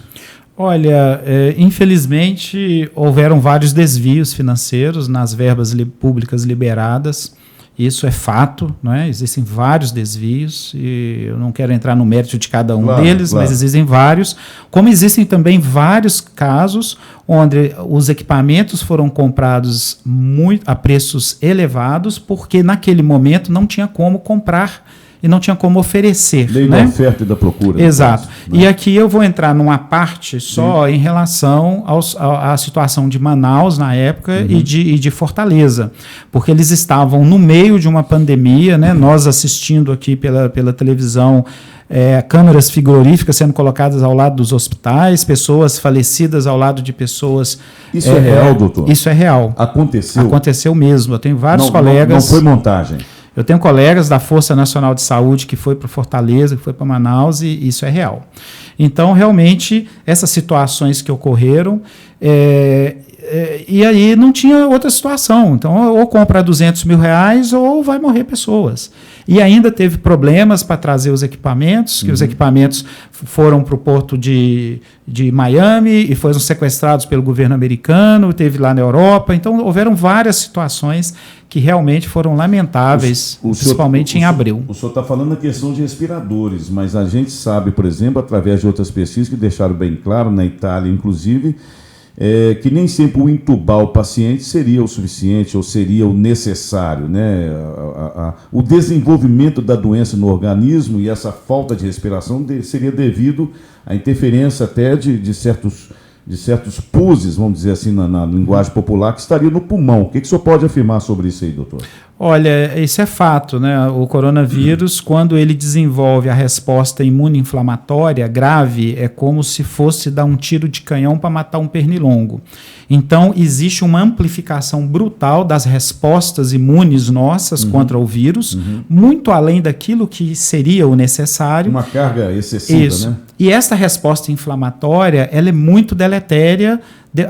Olha, infelizmente houveram vários desvios financeiros nas verbas públicas liberadas. Isso é fato, não é? Existem vários desvios e eu não quero entrar no mérito de cada um deles, mas existem vários. Como existem também vários casos onde os equipamentos foram comprados a preços elevados porque naquele momento não tinha como comprar e não tinha como oferecer. Lei da oferta e da procura. Exato. E aqui eu vou entrar numa parte só em relação à situação de Manaus na época e de Fortaleza, porque eles estavam no meio de uma pandemia, né? Nós assistindo aqui pela televisão, câmeras frigoríficas sendo colocadas ao lado dos hospitais, pessoas falecidas ao lado de pessoas... Isso é real, doutor? Isso é real. Aconteceu? Aconteceu mesmo. Eu tenho vários colegas... Não foi montagem? Eu tenho colegas da Força Nacional de Saúde que foi para Fortaleza, que foi para Manaus, e isso é real. Então, realmente, essas situações que ocorreram, e aí não tinha outra situação. Então, ou compra R$200 mil ou vai morrer pessoas. E ainda teve problemas para trazer os equipamentos, que os equipamentos foram para o porto de Miami e foram sequestrados pelo governo americano, teve lá na Europa. Então, houveram várias situações que realmente foram lamentáveis, principalmente em abril. O senhor está falando da questão de respiradores, mas a gente sabe, por exemplo, através de outras pesquisas que deixaram bem claro, na Itália inclusive, que nem sempre o entubar o paciente seria o suficiente ou seria o necessário, né? O desenvolvimento da doença no organismo e essa falta de respiração seria devido à interferência até de certos puses, vamos dizer assim, na linguagem popular, que estaria no pulmão. O que o senhor pode afirmar sobre isso aí, doutor? Olha, isso é fato, né? O coronavírus, quando ele desenvolve a resposta imunoinflamatória grave, é como se fosse dar um tiro de canhão para matar um pernilongo. Então, existe uma amplificação brutal das respostas imunes nossas contra o vírus, muito além daquilo que seria o necessário. Uma carga excessiva, isso, né? E essa resposta inflamatória, ela é muito deletéria.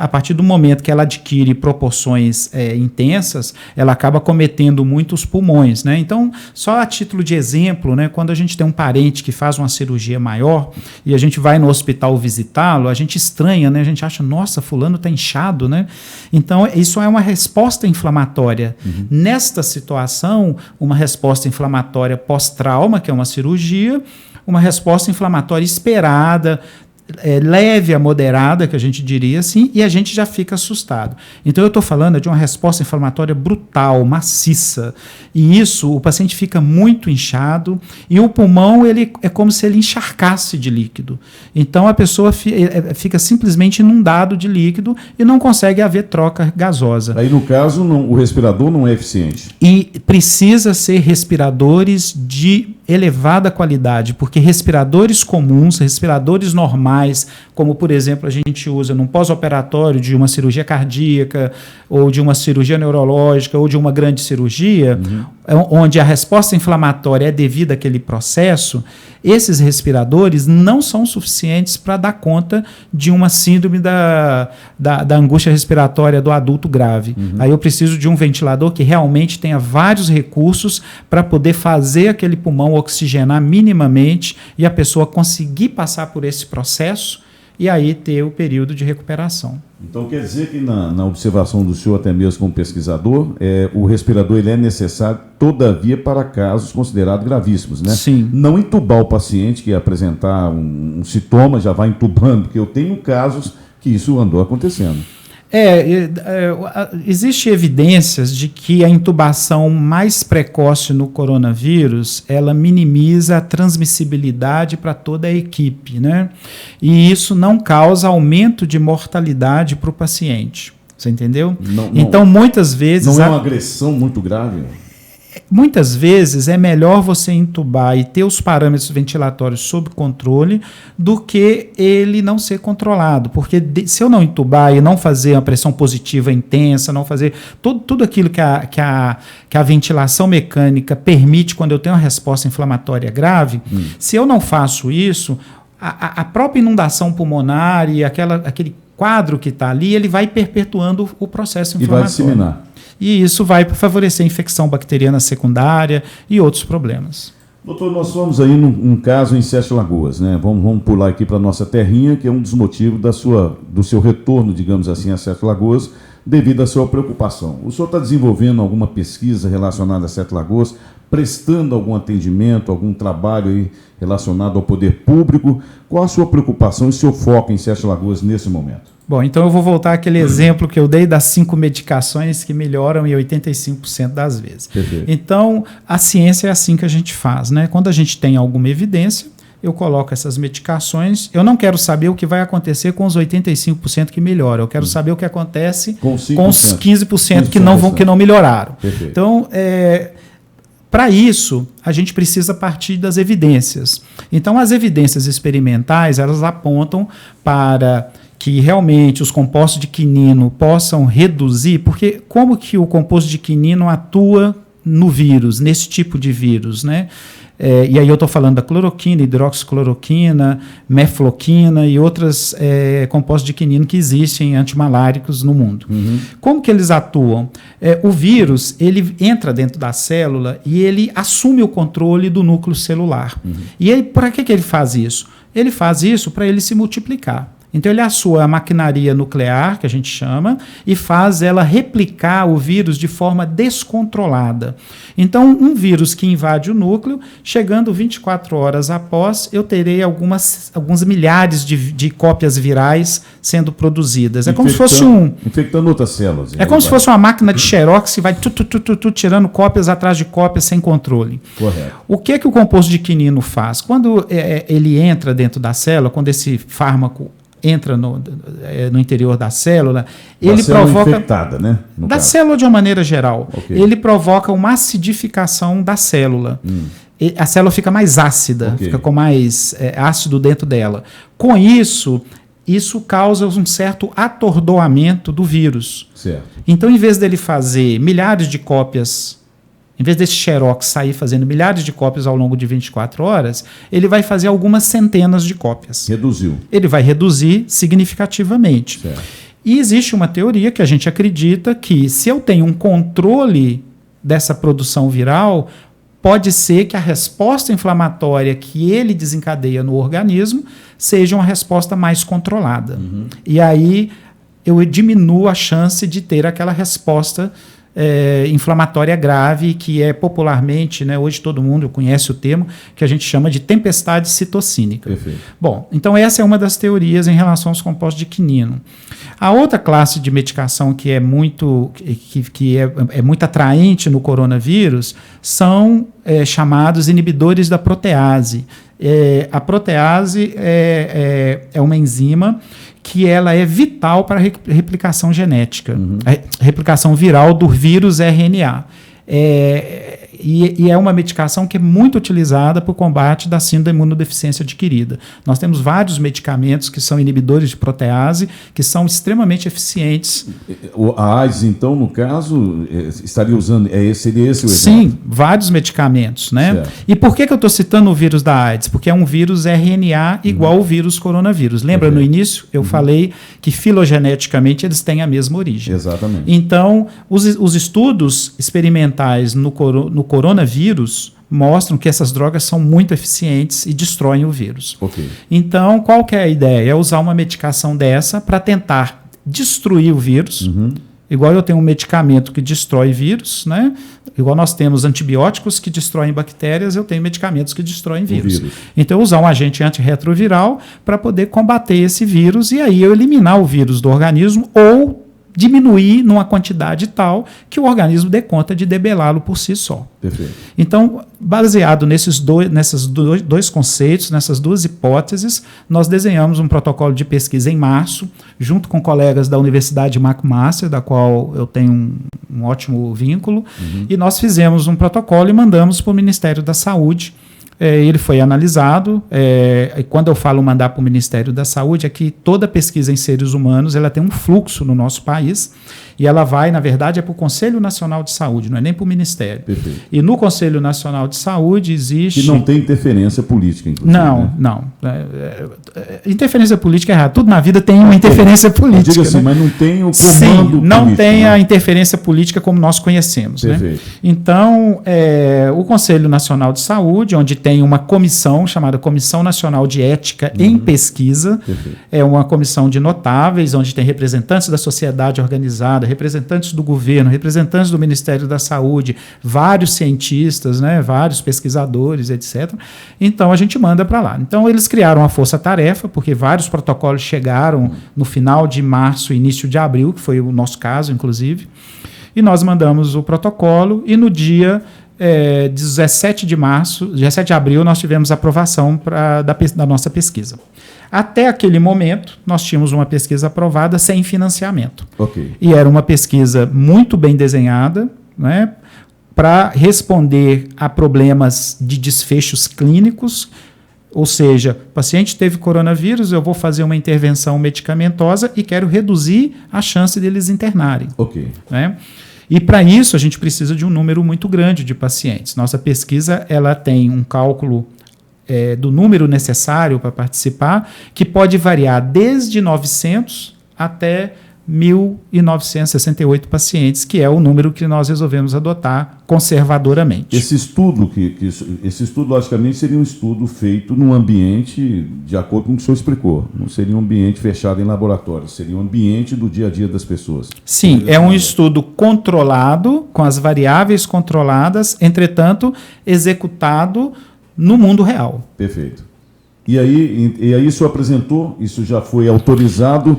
A partir do momento que ela adquire proporções intensas, ela acaba cometendo muito os pulmões, né? Então, só a título de exemplo, né, quando a gente tem um parente que faz uma cirurgia maior e a gente vai no hospital visitá-lo, a gente estranha, né? A gente acha, nossa, fulano está inchado, né? Então, isso é uma resposta inflamatória. Nesta situação, uma resposta inflamatória pós-trauma, que é uma cirurgia, uma resposta inflamatória esperada, leve a moderada, que a gente diria assim, e a gente já fica assustado. Então eu estou falando de uma resposta inflamatória brutal, maciça, e isso, o paciente fica muito inchado, e o pulmão ele é como se ele encharcasse de líquido. Então a pessoa fica simplesmente inundado de líquido e não consegue haver troca gasosa. Aí no caso, o respirador não é eficiente. E precisa ser respiradores de elevada qualidade, porque respiradores comuns, respiradores normais, como por exemplo a gente usa num pós-operatório de uma cirurgia cardíaca ou de uma cirurgia neurológica ou de uma grande cirurgia, onde a resposta inflamatória é devida àquele processo, esses respiradores não são suficientes para dar conta de uma síndrome da angústia respiratória do adulto grave. Aí eu preciso de um ventilador que realmente tenha vários recursos para poder fazer aquele pulmão oxigenar minimamente e a pessoa conseguir passar por esse processo e aí ter o período de recuperação. Então quer dizer que na observação do senhor, até mesmo como pesquisador, o respirador ele é necessário, todavia, para casos considerados gravíssimos, né? Sim. Não entubar o paciente que apresentar um sintoma, já vai entubando, porque eu tenho casos que isso andou acontecendo. Existem evidências de que a intubação mais precoce no coronavírus, ela minimiza a transmissibilidade para toda a equipe, né? E isso não causa aumento de mortalidade para o paciente. Você entendeu? Então, muitas vezes... Não é uma agressão muito grave? Muitas vezes é melhor você intubar e ter os parâmetros ventilatórios sob controle do que ele não ser controlado, porque se eu não intubar e não fazer uma pressão positiva intensa, não fazer tudo aquilo que a ventilação mecânica permite quando eu tenho uma resposta inflamatória grave, se eu não faço isso, a própria inundação pulmonar e aquele quadro que está ali, ele vai perpetuando o processo inflamatório. E vai disseminar. E isso vai favorecer a infecção bacteriana secundária e outros problemas. Doutor, nós fomos aí num caso em Sete Lagoas, né? Vamos pular aqui para a nossa terrinha, que é um dos motivos do seu retorno, digamos assim, a Sete Lagoas, devido à sua preocupação. O senhor está desenvolvendo alguma pesquisa relacionada a Sete Lagoas, prestando algum atendimento, algum trabalho aí relacionado ao poder público? Qual a sua preocupação e seu foco em Sete Lagoas nesse momento? Bom, então eu vou voltar àquele exemplo que eu dei das 5 medicações que melhoram em 85% das vezes. Perfeito. Então, a ciência é assim que a gente faz, né? Quando a gente tem alguma evidência, eu coloco essas medicações. Eu não quero saber o que vai acontecer com os 85% que melhoram. Eu quero saber o que acontece com os 15% que não melhoraram. Perfeito. Então, para isso, a gente precisa partir das evidências. Então, as evidências experimentais, elas apontam para que realmente os compostos de quinino possam reduzir, porque como que o composto de quinino atua no vírus, nesse tipo de vírus, né? E aí eu estou falando da cloroquina, hidroxicloroquina, mefloquina e outros compostos de quinino que existem antimaláricos no mundo. Como que eles atuam? O vírus, ele entra dentro da célula e ele assume o controle do núcleo celular. E para que ele faz isso? Ele faz isso para ele se multiplicar. Então, ele assua a maquinaria nuclear, que a gente chama, e faz ela replicar o vírus de forma descontrolada. Então, um vírus que invade o núcleo, chegando 24 horas após, eu terei alguns milhares de cópias virais sendo produzidas. É como se fosse infectando outras células. É como se fosse uma máquina de xerox que vai tirando cópias atrás de cópias sem controle. Correto. O que o composto de quinino faz? Quando ele entra dentro da célula, quando esse fármaco entra no interior da célula, ele provoca infectada, né? Da célula de uma maneira geral. Okay. Ele provoca uma acidificação da célula. A célula fica mais ácida, fica com mais ácido dentro dela. Com isso causa um certo atordoamento do vírus. Certo. Então, em vez dele fazer milhares de cópias, em vez desse xerox sair fazendo milhares de cópias ao longo de 24 horas, ele vai fazer algumas centenas de cópias. Reduziu. Ele vai reduzir significativamente. Certo. E existe uma teoria que a gente acredita que, se eu tenho um controle dessa produção viral, pode ser que a resposta inflamatória que ele desencadeia no organismo seja uma resposta mais controlada. E aí eu diminuo a chance de ter aquela resposta inflamatória grave, que é popularmente, né, hoje todo mundo conhece o termo, que a gente chama de tempestade citocínica. Perfeito. Bom, então essa é uma das teorias em relação aos compostos de quinino. A outra classe de medicação que é muito, é muito atraente no coronavírus são chamados inibidores da protease. A protease é uma enzima que ela é vital para a replicação genética, a replicação viral do vírus RNA. E é uma medicação que é muito utilizada para o combate da síndrome da imunodeficiência adquirida. Nós temos vários medicamentos que são inibidores de protease, que são extremamente eficientes. A AIDS, então, no caso, estaria usando, seria esse o exemplo? Sim, vários medicamentos, né? Certo. E por que eu estou citando o vírus da AIDS? Porque é um vírus RNA igual ao vírus coronavírus. Lembra no início? Eu falei que filogeneticamente eles têm a mesma origem. Exatamente. Então, os estudos experimentais no coronavírus mostram que essas drogas são muito eficientes e destroem o vírus. Okay. Então, qual que é a ideia? É usar uma medicação dessa para tentar destruir o vírus. Igual eu tenho um medicamento que destrói vírus, né? Igual nós temos antibióticos que destroem bactérias, eu tenho medicamentos que destroem vírus. Então, eu usar um agente antirretroviral para poder combater esse vírus e aí eu eliminar o vírus do organismo ou diminuir numa quantidade tal que o organismo dê conta de debelá-lo por si só. Perfeito. Então, baseado nesses dois conceitos, nessas duas hipóteses, nós desenhamos um protocolo de pesquisa em março, junto com colegas da Universidade McMaster, da qual eu tenho um ótimo vínculo, e nós fizemos um protocolo e mandamos para o Ministério da Saúde. Ele foi analisado, e quando eu falo mandar para o Ministério da Saúde, é que toda pesquisa em seres humanos ela tem um fluxo no nosso país, e ela vai, na verdade, para o Conselho Nacional de Saúde, não é nem para o Ministério. Perfeito. E no Conselho Nacional de Saúde existe... Que não tem interferência política, inclusive. Não. Interferência política é errado. Tudo na vida tem uma interferência política. Diga assim, né? mas não tem o comando político. Não político, tem né? a interferência política como nós conhecemos. Perfeito. Né? Então, o Conselho Nacional de Saúde, onde tem uma comissão chamada Comissão Nacional de Ética em Pesquisa, Perfeito. é uma comissão de notáveis, onde tem representantes da sociedade organizada, representantes do governo, representantes do Ministério da Saúde, vários cientistas, né, vários pesquisadores, etc. Então, a gente manda para lá. Então, eles criaram uma força-tarefa, porque vários protocolos chegaram no final de março, início de abril, que foi o nosso caso, inclusive, e nós mandamos o protocolo, e no dia 17 de abril, nós tivemos aprovação da nossa pesquisa. Até aquele momento, nós tínhamos uma pesquisa aprovada sem financiamento. Okay. E era uma pesquisa muito bem desenhada, né, para responder a problemas de desfechos clínicos, ou seja, o paciente teve coronavírus, eu vou fazer uma intervenção medicamentosa e quero reduzir a chance deles internarem. Okay. Né? E para isso a gente precisa de um número muito grande de pacientes. Nossa pesquisa ela tem um cálculo do número necessário para participar, que pode variar desde 900 até 1.968 pacientes, que é o número que nós resolvemos adotar conservadoramente. Esse estudo, logicamente, seria um estudo feito num ambiente, de acordo com o que o senhor explicou. Não seria um ambiente fechado em laboratório, seria um ambiente do dia a dia das pessoas. Sim, é um estudo controlado, com as variáveis controladas, entretanto, executado no mundo real. Perfeito. E aí isso apresentou, isso já foi autorizado.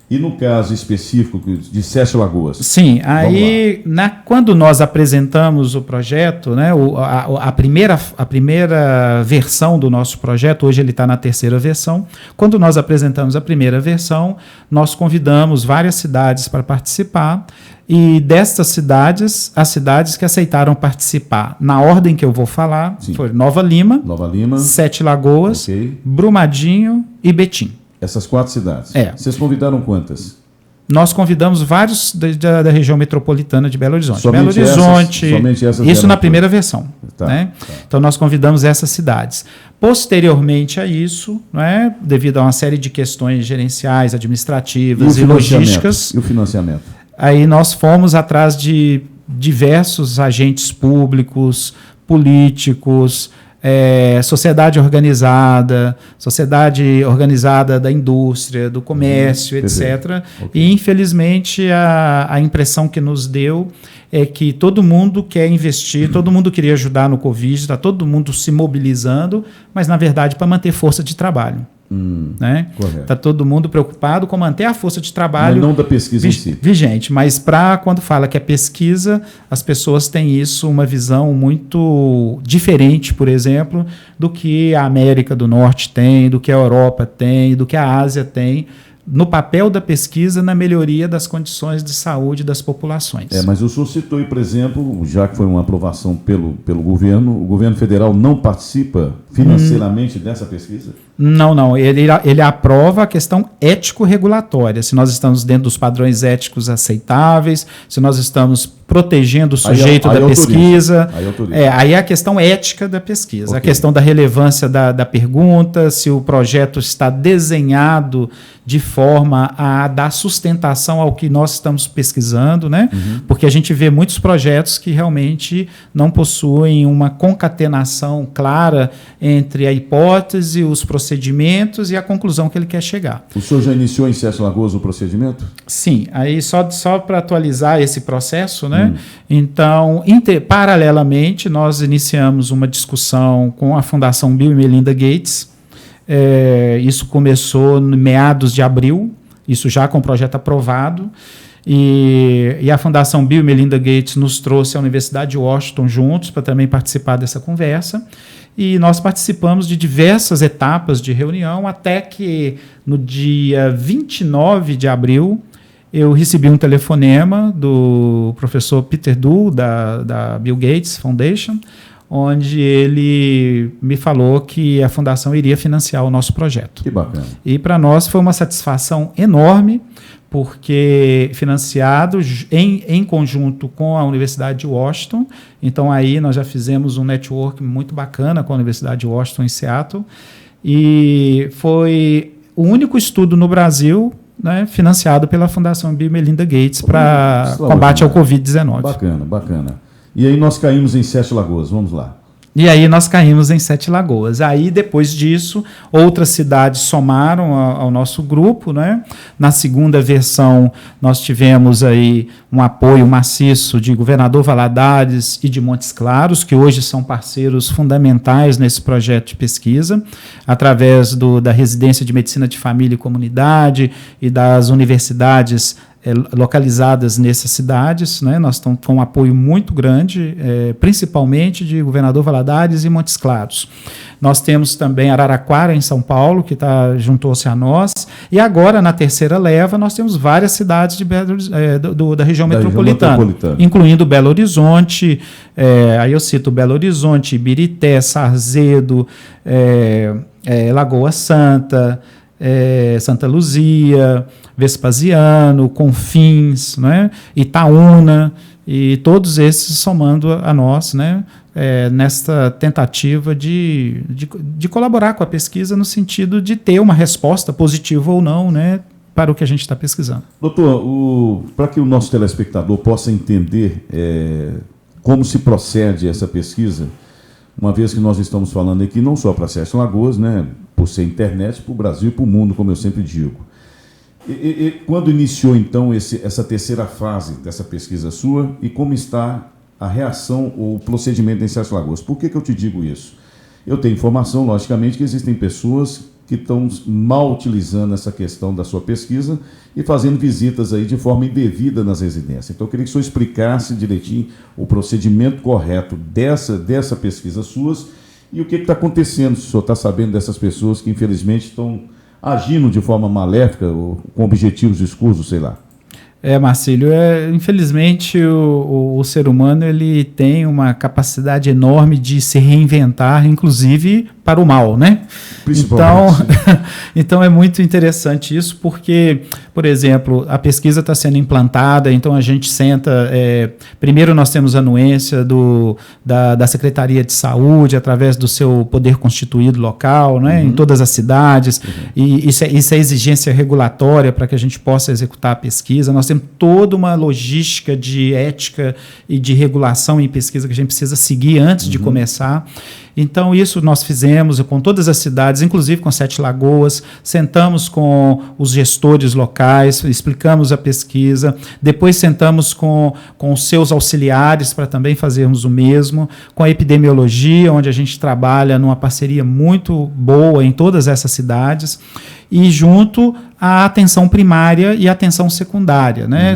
E no caso específico de Sete Lagoas? Sim, aí quando nós apresentamos o projeto, né, a primeira versão do nosso projeto, hoje ele está na terceira versão, quando nós apresentamos a primeira versão, nós convidamos várias cidades para participar, e destas cidades, as cidades que aceitaram participar, na ordem que eu vou falar, sim, foi Nova Lima, Sete Lagoas, okay, Brumadinho e Betim. Essas 4 cidades. Vocês convidaram quantas? Nós convidamos vários da região metropolitana de Belo Horizonte. Somente Belo Horizonte, essas isso na primeira versão. Tá, né? Tá. Então, nós convidamos essas cidades. Posteriormente a isso, né, devido a uma série de questões gerenciais, administrativas e logísticas... E o financiamento? Aí nós fomos atrás de diversos agentes públicos, políticos, sociedade organizada da indústria, do comércio, etc. Okay. E, infelizmente, a impressão que nos deu é que todo mundo quer investir, todo mundo queria ajudar no Covid, está todo mundo se mobilizando, mas, na verdade, para manter força de trabalho. Né? Está todo mundo preocupado com manter a força de trabalho, mas não da pesquisa em si, vigente, mas quando fala que é pesquisa, as pessoas têm isso, uma visão muito diferente, por exemplo, do que a América do Norte tem, do que a Europa tem, do que a Ásia tem, no papel da pesquisa na melhoria das condições de saúde das populações. Mas o senhor citou, por exemplo, já que foi uma aprovação pelo governo, o governo federal não participa financeiramente dessa pesquisa? Não. Ele aprova a questão ético-regulatória, se nós estamos dentro dos padrões éticos aceitáveis, se nós estamos protegendo o sujeito da pesquisa. Aí é a questão ética da pesquisa, okay, a questão da relevância da pergunta, se o projeto está desenhado de forma a dar sustentação ao que nós estamos pesquisando, né? Porque a gente vê muitos projetos que realmente não possuem uma concatenação clara entre a hipótese, os procedimentos e a conclusão que ele quer chegar. O senhor já iniciou em Sete Lagoas o procedimento? Sim, aí só para atualizar esse processo, né? Então, paralelamente, nós iniciamos uma discussão com a Fundação Bill e Melinda Gates. Isso começou no meados de abril, isso já com o projeto aprovado, e a Fundação Bill e Melinda Gates nos trouxe a Universidade de Washington juntos para também participar dessa conversa, e nós participamos de diversas etapas de reunião, até que no dia 29 de abril eu recebi um telefonema do professor Peter Duhl, da Bill Gates Foundation, onde ele me falou que a fundação iria financiar o nosso projeto. Que bacana. E para nós foi uma satisfação enorme, porque financiado em conjunto com a Universidade de Washington. Então aí nós já fizemos um network muito bacana com a Universidade de Washington em Seattle, e foi o único estudo no Brasil, né, financiado pela Fundação Bill e Melinda Gates para combate ao Covid-19. Bacana. E aí nós caímos em Sete Lagoas, vamos lá. E aí nós caímos em Sete Lagoas. Aí, depois disso, outras cidades somaram ao nosso grupo, né? Na segunda versão, nós tivemos aí um apoio maciço de Governador Valadares e de Montes Claros, que hoje são parceiros fundamentais nesse projeto de pesquisa, através da Residência de Medicina de Família e Comunidade e das universidades localizadas nessas cidades, né? Nós estamos com um apoio muito grande, principalmente de Governador Valadares e Montes Claros. Nós temos também Araraquara, em São Paulo, que juntou-se a nós, e agora, na terceira leva, nós temos várias cidades da região metropolitana, incluindo Belo Horizonte, aí eu cito Belo Horizonte, Ibirité, Sarzedo, Lagoa Santa, Santa Luzia, Vespasiano, Confins, né, Itaúna, e todos esses somando a nós, né, nesta tentativa de colaborar com a pesquisa no sentido de ter uma resposta positiva ou não, né, para o que a gente está pesquisando. Doutor, para que o nosso telespectador possa entender como se procede essa pesquisa, uma vez que nós estamos falando aqui não só para Sete Lagoas, né, por ser internet, para o Brasil e para o mundo, como eu sempre digo. E quando iniciou, então, essa terceira fase dessa pesquisa sua, e como está a reação ou o procedimento em Sete Lagoas? Por que eu te digo isso? Eu tenho informação, logicamente, que existem pessoas que estão mal utilizando essa questão da sua pesquisa e fazendo visitas aí de forma indevida nas residências. Então, eu queria que o senhor explicasse direitinho o procedimento correto dessa pesquisa suas e o que está acontecendo, se o senhor está sabendo dessas pessoas que, infelizmente, estão agindo de forma maléfica ou com objetivos escusos, sei lá. Marcílio, infelizmente o ser humano ele tem uma capacidade enorme de se reinventar, inclusive para o mal, né? Então é muito interessante isso, porque, por exemplo, a pesquisa está sendo implantada, então a gente senta, primeiro nós temos a anuência da Secretaria de Saúde, através do seu poder constituído local, né? Em todas as cidades, e isso é exigência regulatória para que a gente possa executar a pesquisa. Nós temos toda uma logística de ética e de regulação em pesquisa que a gente precisa seguir antes de começar. Então, isso nós fizemos com todas as cidades, inclusive com Sete Lagoas, sentamos com os gestores locais, explicamos a pesquisa, depois sentamos com os seus auxiliares para também fazermos o mesmo, com a epidemiologia, onde a gente trabalha numa parceria muito boa em todas essas cidades, e junto à atenção primária e à atenção secundária, né?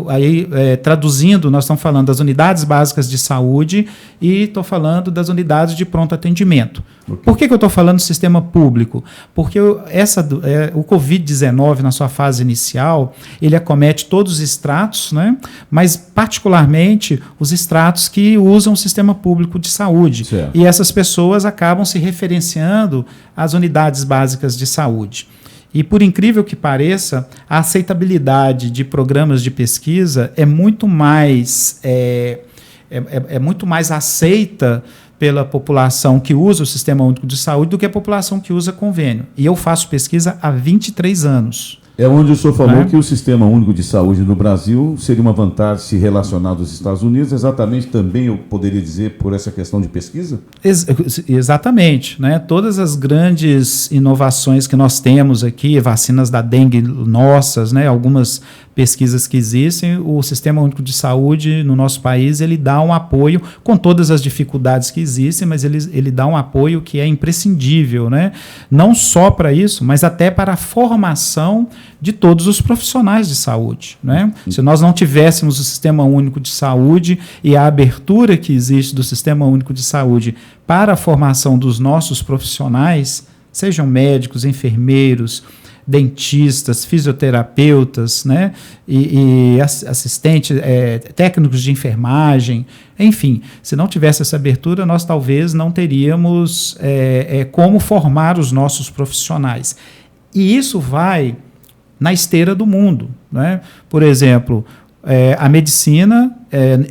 Aí, traduzindo, nós estamos falando das unidades básicas de saúde e estou falando das unidades de pronto atendimento. Okay. Por que eu estou falando do sistema público? Porque o Covid-19, na sua fase inicial, ele acomete todos os estratos, né? Mas particularmente os estratos que usam o sistema público de saúde. Certo. E essas pessoas acabam se referenciando às unidades básicas de saúde. E, por incrível que pareça, a aceitabilidade de programas de pesquisa é muito mais aceita pela população que usa o Sistema Único de Saúde do que a população que usa convênio. E eu faço pesquisa há 23 anos. É onde o senhor falou que o Sistema Único de Saúde no Brasil seria uma vantagem se relacionado aos Estados Unidos, exatamente também, eu poderia dizer, por essa questão de pesquisa? Exatamente, né? Todas as grandes inovações que nós temos aqui, vacinas da dengue nossas, né? Algumas pesquisas que existem, o Sistema Único de Saúde no nosso país, ele dá um apoio, com todas as dificuldades que existem, mas ele dá um apoio que é imprescindível, né? Não só para isso, mas até para a formação de todos os profissionais de saúde, né? Se nós não tivéssemos o Sistema Único de Saúde e a abertura que existe do Sistema Único de Saúde para a formação dos nossos profissionais, sejam médicos, enfermeiros, dentistas, fisioterapeutas, né? e assistentes, técnicos de enfermagem, enfim, se não tivesse essa abertura, nós talvez não teríamos como formar os nossos profissionais. E isso vai na esteira do mundo, né? Por exemplo, a medicina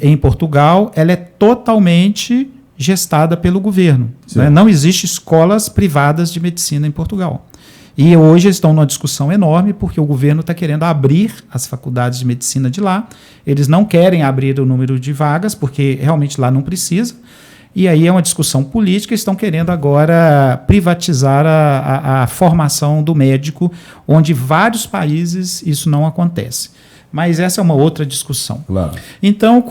em Portugal, ela é totalmente gestada pelo governo, né? Não existem escolas privadas de medicina em Portugal. E hoje estão numa discussão enorme porque o governo está querendo abrir as faculdades de medicina de lá. Eles não querem abrir o número de vagas porque realmente lá não precisa. E aí é uma discussão política, estão querendo agora privatizar a formação do médico, onde vários países isso não acontece. Mas essa é uma outra discussão. Claro. Então,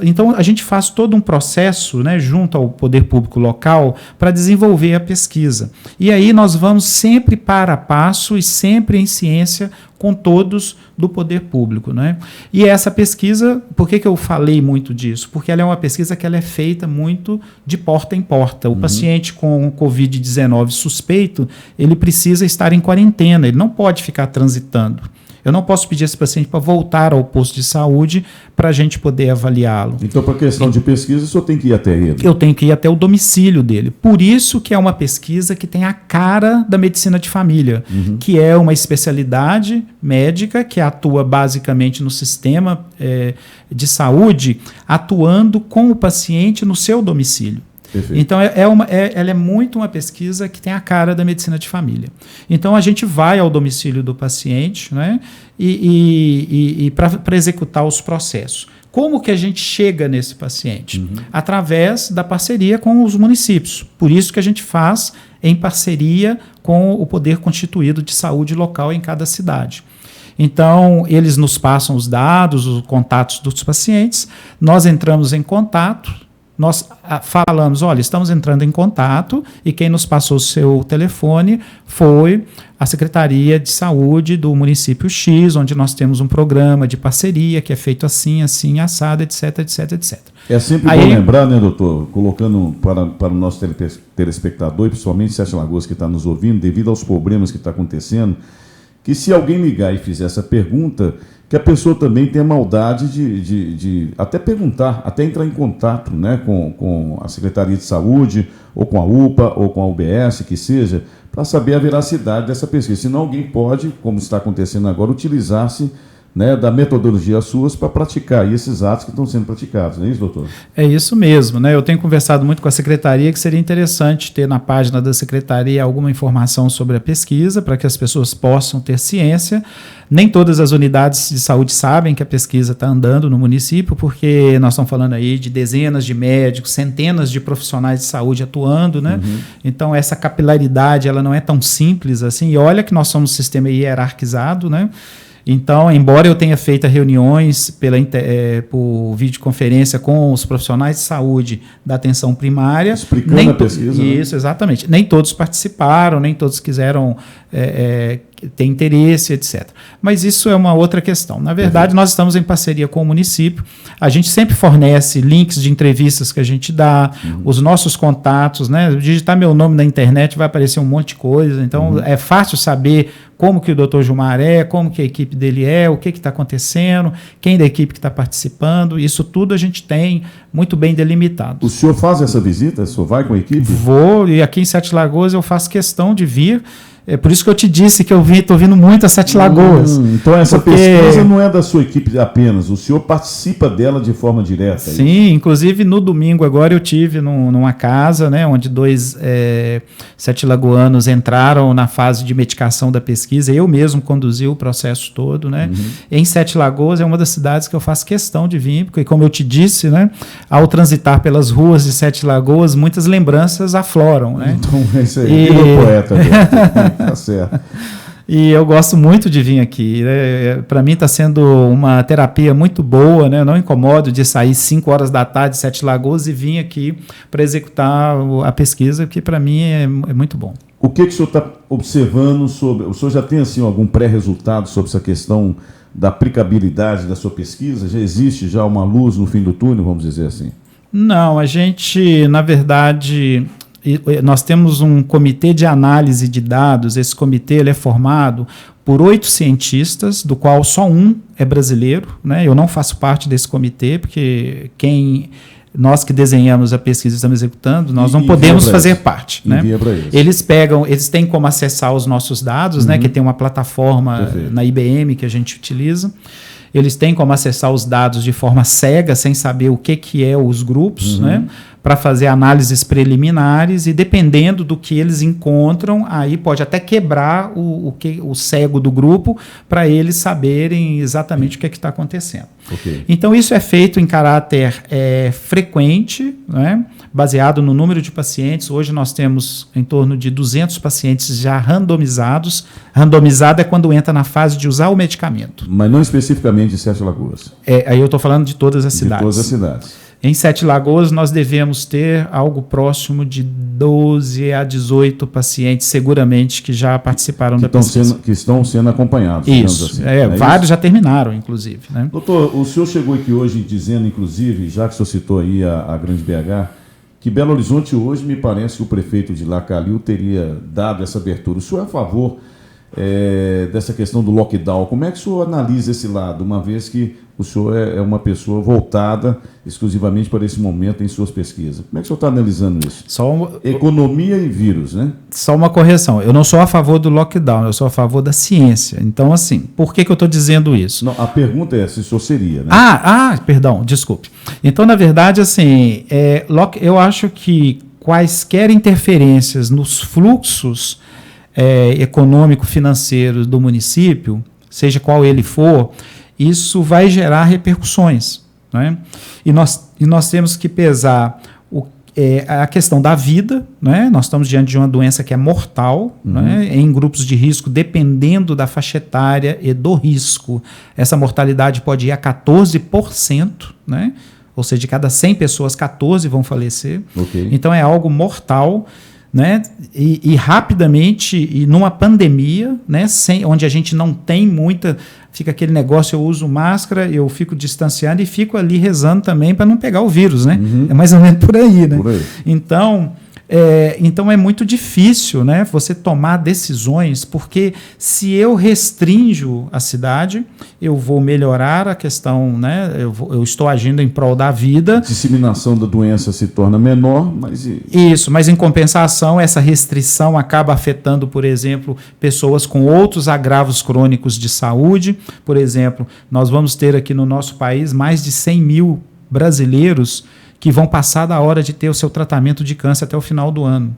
então a gente faz todo um processo, né, junto ao poder público local para desenvolver a pesquisa. E aí nós vamos sempre para passo e sempre em ciência com todos do poder público, né? E essa pesquisa, por que eu falei muito disso? Porque ela é uma pesquisa que ela é feita muito de porta em porta. O paciente com Covid-19 suspeito, ele precisa estar em quarentena, ele não pode ficar transitando. Eu não posso pedir esse paciente para voltar ao posto de saúde para a gente poder avaliá-lo. Então, para a questão de pesquisa, o senhor tem que ir até ele? Eu tenho que ir até o domicílio dele. Por isso que é uma pesquisa que tem a cara da medicina de família, que é uma especialidade médica que atua basicamente no sistema de saúde, atuando com o paciente no seu domicílio. Perfeito. Então, ela é muito uma pesquisa que tem a cara da medicina de família. Então, a gente vai ao domicílio do paciente, né, e para executar os processos. Como que a gente chega nesse paciente? Através da parceria com os municípios. Por isso que a gente faz em parceria com o poder constituído de saúde local em cada cidade. Então, eles nos passam os dados, os contatos dos pacientes, nós entramos em contato, nós falamos, olha, estamos entrando em contato e quem nos passou o seu telefone foi a Secretaria de Saúde do município X, onde nós temos um programa de parceria que é feito assim, assim, assado, etc, etc, etc. É sempre bom lembrar, né, doutor, colocando para o nosso telespectador, e principalmente Sete Lagoas que está nos ouvindo, devido aos problemas que está acontecendo, que se alguém ligar e fizer essa pergunta, que a pessoa também tem a maldade de até perguntar, até entrar em contato, né, com a Secretaria de Saúde, ou com a UPA, ou com a UBS, que seja, para saber a veracidade dessa pesquisa. Senão alguém pode, como está acontecendo agora, utilizar-se, né, da metodologia suas para praticar esses atos que estão sendo praticados, não é isso, doutor? É isso mesmo, né? Eu tenho conversado muito com a Secretaria que seria interessante ter na página da Secretaria alguma informação sobre a pesquisa para que as pessoas possam ter ciência. Nem todas as unidades de saúde sabem que a pesquisa está andando no município, porque nós estamos falando aí de dezenas de médicos, centenas de profissionais de saúde atuando, né? Então essa capilaridade ela não é tão simples assim, e olha que nós somos um sistema hierarquizado, né? Então, embora eu tenha feito reuniões por videoconferência com os profissionais de saúde da atenção primária... Explicando a pesquisa. Isso, exatamente. Nem todos participaram, nem todos quiseram ter interesse, etc. Mas isso é uma outra questão. Na verdade, nós estamos em parceria com o município. A gente sempre fornece links de entrevistas que a gente dá, os nossos contatos, né? Digitar meu nome na internet vai aparecer um monte de coisa. Então, é fácil saber como que o Dr. Gilmar como que a equipe dele o que está acontecendo, quem da equipe que está participando. Isso tudo a gente tem muito bem delimitado. O senhor faz essa visita? O senhor vai com a equipe? Vou, e aqui em Sete Lagoas eu faço questão de vir. É por isso que eu te disse que eu estou vindo muito a Sete Lagoas. Então essa pesquisa não é da sua equipe apenas, o senhor participa dela de forma direta? Sim, inclusive no domingo agora eu tive numa casa, né, onde 2 sete lagoanos entraram na fase de medicação da pesquisa, eu mesmo conduzi o processo todo, né? Em Sete Lagoas é uma das cidades que eu faço questão de vir, porque como eu te disse, né, ao transitar pelas ruas de Sete Lagoas, muitas lembranças afloram, né? Então é isso aí, virou poeta, né? Tá certo. E eu gosto muito de vir aqui, né? Para mim está sendo uma terapia muito boa, né? Eu não incomodo de sair 5 horas da tarde de Sete Lagoas e vir aqui para executar a pesquisa, que para mim é muito bom. O que o senhor está observando sobre... O senhor já tem assim, algum pré-resultado sobre essa questão da aplicabilidade da sua pesquisa? Já existe já uma luz no fim do túnel, vamos dizer assim? Não, a gente, na verdade... Nós temos um comitê de análise de dados. Esse comitê ele é formado por 8 cientistas, do qual só um é brasileiro, né? Eu não faço parte desse comitê, porque nós que desenhamos a pesquisa e estamos executando, nós não podemos fazer parte. Né? Eles têm como acessar os nossos dados, né? Que tem uma plataforma na IBM que a gente utiliza. Eles têm como acessar os dados de forma cega, sem saber o que é os grupos, né? Para fazer análises preliminares, e dependendo do que eles encontram, aí pode até quebrar o cego do grupo para eles saberem exatamente o que está acontecendo. Então isso é feito em caráter frequente, né? Baseado no número de pacientes. Hoje nós temos em torno de 200 pacientes já randomizados. Randomizado é quando entra na fase de usar o medicamento. Mas não especificamente de Sete Lagoas. Aí eu estou falando de todas as cidades. De todas as cidades. Em Sete Lagoas, nós devemos ter algo próximo de 12 a 18 pacientes, seguramente, que já participaram da pesquisa. Que estão sendo acompanhados. Isso. Assim. Vários já terminaram, inclusive. Né? Doutor, o senhor chegou aqui hoje dizendo, inclusive, já que o senhor citou aí a Grande BH, que Belo Horizonte hoje, me parece que o prefeito de lá, Calil, teria dado essa abertura. O senhor é a favor dessa questão do lockdown? Como é que o senhor analisa esse lado, uma vez que o senhor é uma pessoa voltada exclusivamente para esse momento em suas pesquisas? Como é que o senhor está analisando isso? Economia e vírus, né? Só uma correção. Eu não sou a favor do lockdown, eu sou a favor da ciência. Então, assim, por que eu estou dizendo isso? Não, a pergunta é se o senhor seria, né? Perdão, desculpe. Então, na verdade, assim, eu acho que quaisquer interferências nos fluxos econômico-financeiros do município, seja qual ele for, isso vai gerar repercussões. Né? E nós temos que pesar a questão da vida, né? Nós estamos diante de uma doença que é mortal, né? Em grupos de risco, dependendo da faixa etária e do risco. Essa mortalidade pode ir a 14%, né? ou seja, de cada 100 pessoas, 14 vão falecer. Okay. Então é algo mortal, né? E rapidamente, e numa pandemia, né? Onde a gente não tem muita... Fica aquele negócio, eu uso máscara, eu fico distanciado e fico ali rezando também para não pegar o vírus, né? Uhum. É mais ou menos por aí, né? Por aí. Então é muito difícil, né, você tomar decisões, porque se eu restringo a cidade, eu vou melhorar a questão, né, eu estou agindo em prol da vida. A disseminação da doença se torna menor, mas... Isso, mas em compensação, essa restrição acaba afetando, por exemplo, pessoas com outros agravos crônicos de saúde. Por exemplo, nós vamos ter aqui no nosso país mais de 100 mil brasileiros que vão passar da hora de ter o seu tratamento de câncer até o final do ano.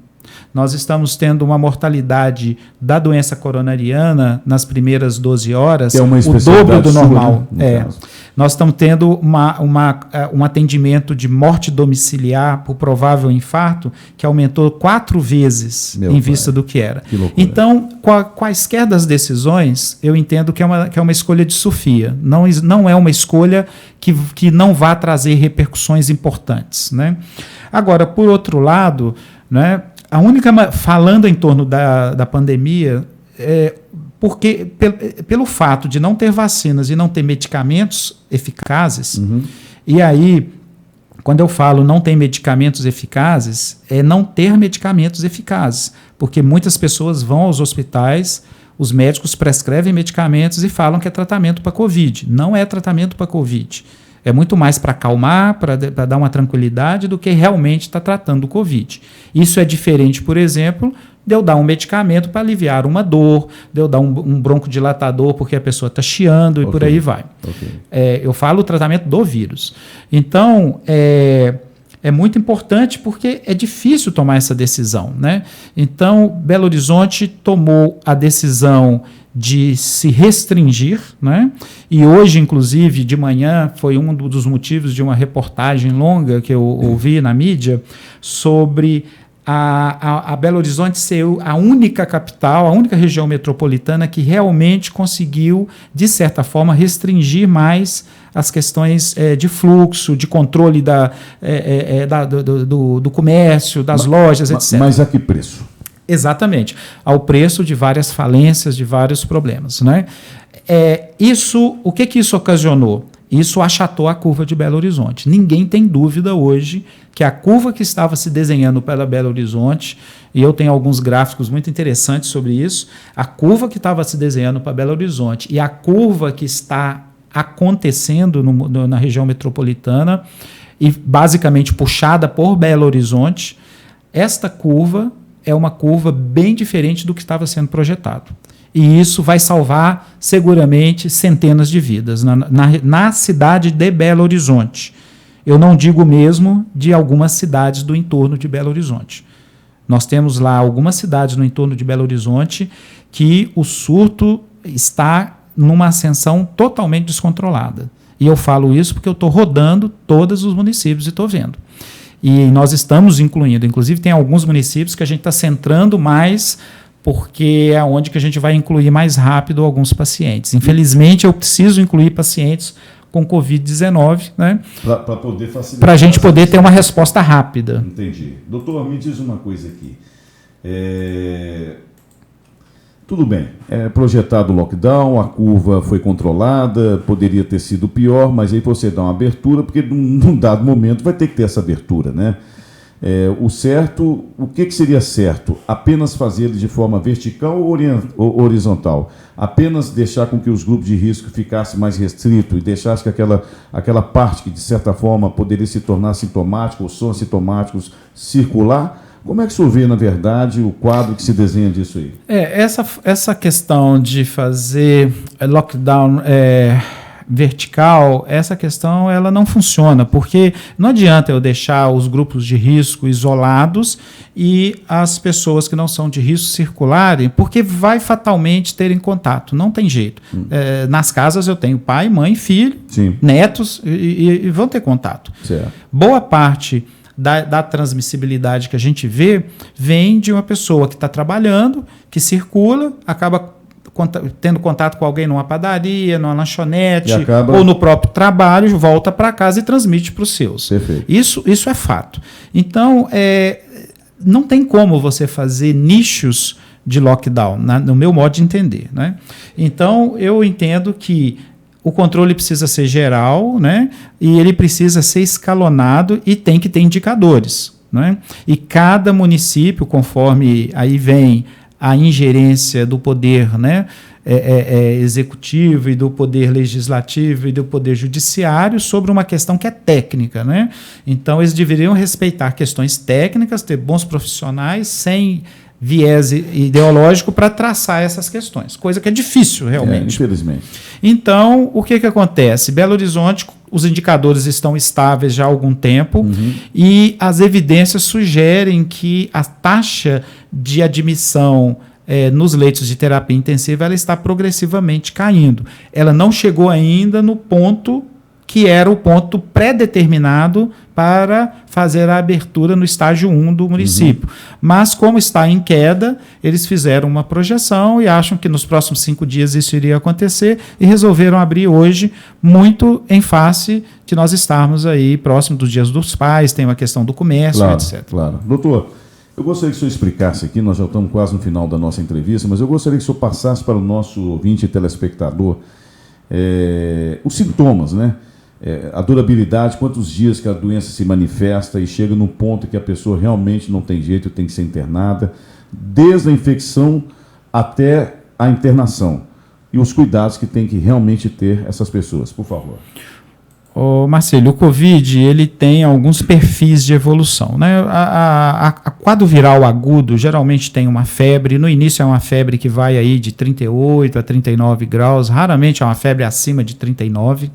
Nós estamos tendo uma mortalidade da doença coronariana nas primeiras 12 horas, que é uma o dobro do normal. Sua, né? Nós estamos tendo um atendimento de morte domiciliar por provável infarto que aumentou 4 vezes em vista do que era. Que então, quaisquer das decisões, eu entendo que é uma escolha de Sofia. Não é uma escolha que não vá trazer repercussões importantes, né? Agora, por outro lado, né, falando em torno da pandemia, porque pelo fato de não ter vacinas e não ter medicamentos eficazes, e aí, quando eu falo não tem medicamentos eficazes, é não ter medicamentos eficazes, porque muitas pessoas vão aos hospitais, os médicos prescrevem medicamentos e falam que é tratamento para Covid. Não é tratamento para Covid. É muito mais para acalmar, para dar uma tranquilidade, do que realmente está tratando o Covid. Isso é diferente, por exemplo, de eu dar um medicamento para aliviar uma dor, de eu dar um broncodilatador porque a pessoa está chiando e por aí vai. Eu falo o tratamento do vírus. Então, é muito importante porque é difícil tomar essa decisão, né? Então, Belo Horizonte tomou a decisão de se restringir, né? E hoje, inclusive, de manhã, foi um dos motivos de uma reportagem longa que eu ouvi na mídia sobre a Belo Horizonte ser a única capital, a única região metropolitana que realmente conseguiu, de certa forma, restringir mais as questões de fluxo, de controle do comércio, das lojas, etc. Mas a que preço? Exatamente, ao preço de várias falências, de vários problemas, né? O que isso ocasionou? Isso achatou a curva de Belo Horizonte. Ninguém tem dúvida hoje que a curva que estava se desenhando para Belo Horizonte, e eu tenho alguns gráficos muito interessantes sobre isso, a curva que estava se desenhando para Belo Horizonte e a curva que está acontecendo na região metropolitana e basicamente puxada por Belo Horizonte, esta curva é uma curva bem diferente do que estava sendo projetado. E isso vai salvar, seguramente, centenas de vidas na cidade de Belo Horizonte. Eu não digo mesmo de algumas cidades do entorno de Belo Horizonte. Nós temos lá algumas cidades no entorno de Belo Horizonte que o surto está numa ascensão totalmente descontrolada. E eu falo isso porque eu estou rodando todos os municípios e estou vendo. E nós estamos incluindo, inclusive tem alguns municípios que a gente está centrando mais, porque é onde que a gente vai incluir mais rápido alguns pacientes. Infelizmente, eu preciso incluir pacientes com Covid-19, né? Para poder facilitar. Para a gente poder ter uma resposta rápida. Entendi. Doutor, me diz uma coisa aqui. Tudo bem, é projetado o lockdown, a curva foi controlada, poderia ter sido pior, mas aí você dá uma abertura, porque num dado momento vai ter que ter essa abertura, né? O que seria certo? Apenas fazer de forma vertical ou horizontal? Apenas deixar com que os grupos de risco ficassem mais restritos e deixasse que aquela parte que, de certa forma, poderia se tornar sintomática ou são assintomáticos circular? Como é que o senhor vê, na verdade, o quadro que se desenha disso aí? Essa questão de fazer lockdown vertical, essa questão ela não funciona, porque não adianta eu deixar os grupos de risco isolados e as pessoas que não são de risco circularem, porque vai fatalmente terem contato, não tem jeito. Nas casas eu tenho pai, mãe, filho, Sim. netos e vão ter contato. Certo. Boa parte da transmissibilidade que a gente vê vem de uma pessoa que está trabalhando, que circula, acaba tendo contato com alguém numa padaria, numa lanchonete, ou no próprio trabalho, volta para casa e transmite para os seus. Perfeito. Isso é fato. Então, não tem como você fazer nichos de lockdown, no meu modo de entender, né? Então, eu entendo que o controle precisa ser geral, né? E ele precisa ser escalonado e tem que ter indicadores, né? E cada município, conforme aí vem a ingerência do poder, né? Executivo e do poder legislativo e do poder judiciário sobre uma questão que é técnica, né? Então, eles deveriam respeitar questões técnicas, ter bons profissionais sem viés ideológico para traçar essas questões, coisa que é difícil realmente. Infelizmente. Então, o que acontece? Belo Horizonte, os indicadores estão estáveis já há algum tempo e as evidências sugerem que a taxa de admissão nos leitos de terapia intensiva ela está progressivamente caindo. Ela não chegou ainda no ponto que era o ponto pré-determinado para fazer a abertura no estágio 1 do município. Mas, como está em queda, eles fizeram uma projeção e acham que nos próximos 5 dias isso iria acontecer e resolveram abrir hoje, muito em face de nós estarmos aí próximo dos Dias dos Pais, tem uma questão do comércio, etc. Claro. Doutor, eu gostaria que o senhor explicasse aqui, nós já estamos quase no final da nossa entrevista, mas eu gostaria que o senhor passasse para o nosso ouvinte e telespectador os sintomas, né? A durabilidade, quantos dias que a doença se manifesta e chega num ponto que a pessoa realmente não tem jeito, tem que ser internada, desde a infecção até a internação, e os cuidados que tem que realmente ter essas pessoas, por favor. Marcelo, o Covid ele tem alguns perfis de evolução, né? A quadro viral agudo geralmente tem uma febre, no início é uma febre que vai aí de 38 a 39 graus, raramente é uma febre acima de 39.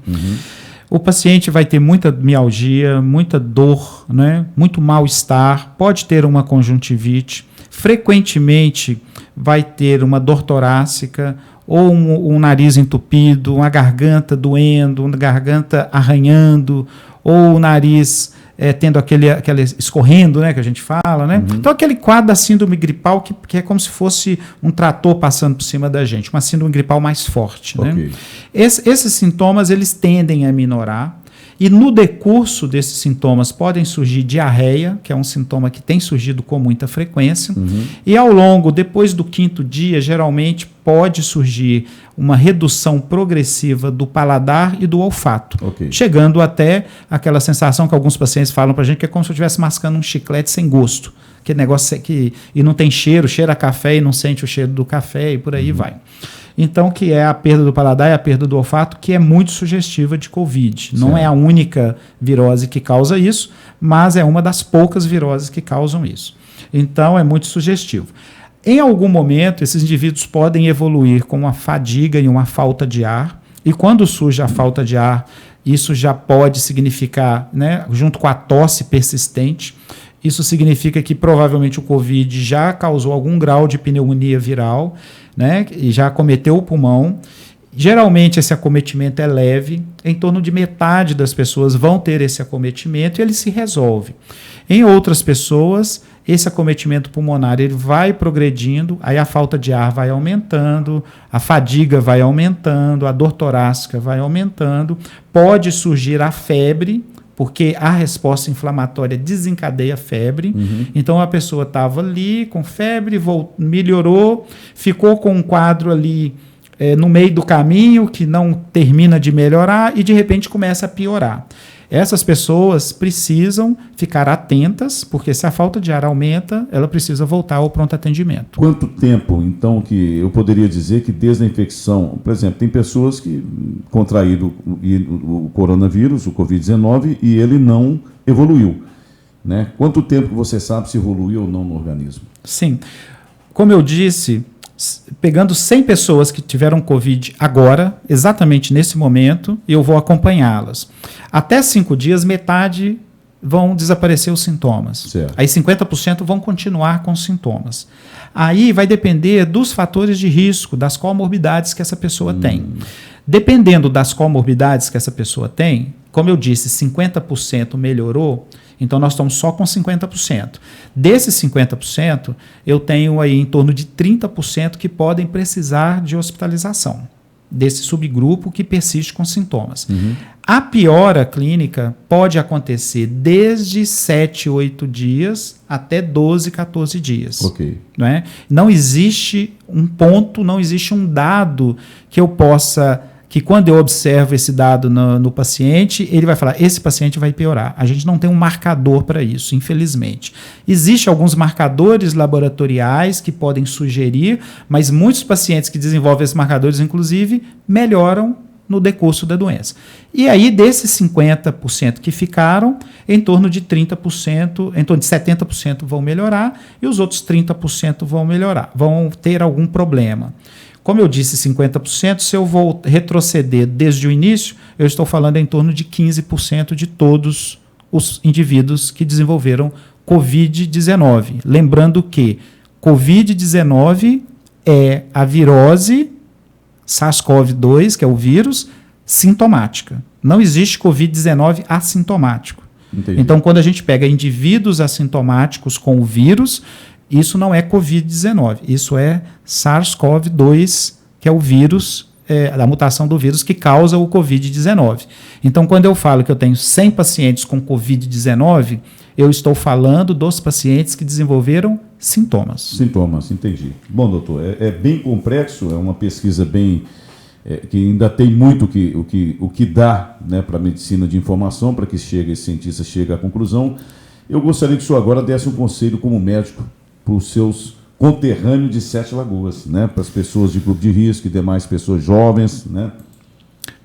O paciente vai ter muita mialgia, muita dor, né? Muito mal-estar, pode ter uma conjuntivite, frequentemente vai ter uma dor torácica, ou um nariz entupido, uma garganta doendo, uma garganta arranhando, ou o nariz tendo aquele escorrendo, né, que a gente fala, né? Então, aquele quadro da síndrome gripal que é como se fosse um trator passando por cima da gente, uma síndrome gripal mais forte. Né? Esses sintomas, eles tendem a minorar, e no decurso desses sintomas podem surgir diarreia, que é um sintoma que tem surgido com muita frequência, e ao longo, depois do 5º dia, geralmente pode surgir uma redução progressiva do paladar e do olfato, chegando até aquela sensação que alguns pacientes falam para a gente que é como se eu estivesse mascando um chiclete sem gosto, aquele negócio e não tem cheiro, cheira a café e não sente o cheiro do café e por aí vai. Então, que é a perda do paladar e a perda do olfato, que é muito sugestiva de Covid. Não é a única virose que causa isso, mas é uma das poucas viroses que causam isso. Então, é muito sugestivo. Em algum momento, esses indivíduos podem evoluir com uma fadiga e uma falta de ar, e quando surge a falta de ar, isso já pode significar, né, junto com a tosse persistente, isso significa que provavelmente o Covid já causou algum grau de pneumonia viral, né, e já acometeu o pulmão. Geralmente esse acometimento é leve, em torno de metade das pessoas vão ter esse acometimento e ele se resolve. Em outras pessoas, esse acometimento pulmonar ele vai progredindo, aí a falta de ar vai aumentando, a fadiga vai aumentando, a dor torácica vai aumentando, pode surgir a febre, porque a resposta inflamatória desencadeia a febre. Então, a pessoa estava ali com febre, melhorou, ficou com um quadro ali no meio do caminho que não termina de melhorar e, de repente, começa a piorar. Essas pessoas precisam ficar atentas, porque se a falta de ar aumenta, ela precisa voltar ao pronto atendimento. Quanto tempo, então, que eu poderia dizer que desde a infecção, por exemplo, tem pessoas que contraíram o coronavírus, o Covid-19, e ele não evoluiu, né? Quanto tempo que você sabe se evoluiu ou não no organismo? Sim. Como eu disse, pegando 100 pessoas que tiveram Covid agora, exatamente nesse momento, eu vou acompanhá-las. Até 5 dias, metade vão desaparecer os sintomas. Certo. Aí 50% vão continuar com sintomas. Aí vai depender dos fatores de risco, das comorbidades que essa pessoa tem. Dependendo das comorbidades que essa pessoa tem, como eu disse, 50% melhorou, Então, nós estamos só com 50%. Desses 50%, eu tenho aí em torno de 30% que podem precisar de hospitalização, desse subgrupo que persiste com sintomas. A piora clínica pode acontecer desde 7, 8 dias até 12, 14 dias. Ok. Não é? Não existe um ponto, não existe um dado que eu possa... que quando eu observo esse dado no paciente, ele vai falar, esse paciente vai piorar. A gente não tem um marcador para isso, infelizmente. Existem alguns marcadores laboratoriais que podem sugerir, mas muitos pacientes que desenvolvem esses marcadores, inclusive, melhoram no decurso da doença. E aí, desses 50% que ficaram, em torno de 30%, em torno de 70% vão melhorar, e os outros 30% vão melhorar, vão ter algum problema. Como eu disse, 50%, se eu vou retroceder desde o início, eu estou falando em torno de 15% de todos os indivíduos que desenvolveram Covid-19. Lembrando que Covid-19 é a virose SARS-CoV-2, que é o vírus, sintomática. Não existe Covid-19 assintomático. Entendi. Então, quando a gente pega indivíduos assintomáticos com o vírus, isso não é Covid-19, isso é SARS-CoV-2, que é o vírus, a mutação do vírus que causa o Covid-19. Então, quando eu falo que eu tenho 100 pacientes com Covid-19, eu estou falando dos pacientes que desenvolveram sintomas. Sintomas, entendi. Bom, doutor, é bem complexo, é uma pesquisa bem... que ainda tem muito o que dá, né, para a medicina de informação, para que esse cientista chegue à conclusão. Eu gostaria que o senhor agora desse um conselho como médico para os seus conterrâneos de Sete Lagoas, né? Para as pessoas de grupo de risco e demais pessoas jovens, né?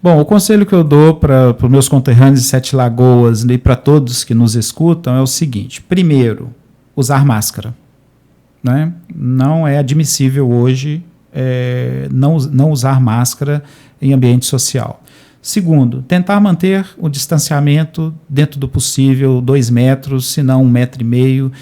Bom, o conselho que eu dou para os meus conterrâneos de Sete Lagoas e para todos que nos escutam é o seguinte: primeiro, usar máscara, né? Não é admissível hoje não usar máscara em ambiente social. Segundo, tentar manter o distanciamento dentro do possível, 2 metros, se não 1,5 metro.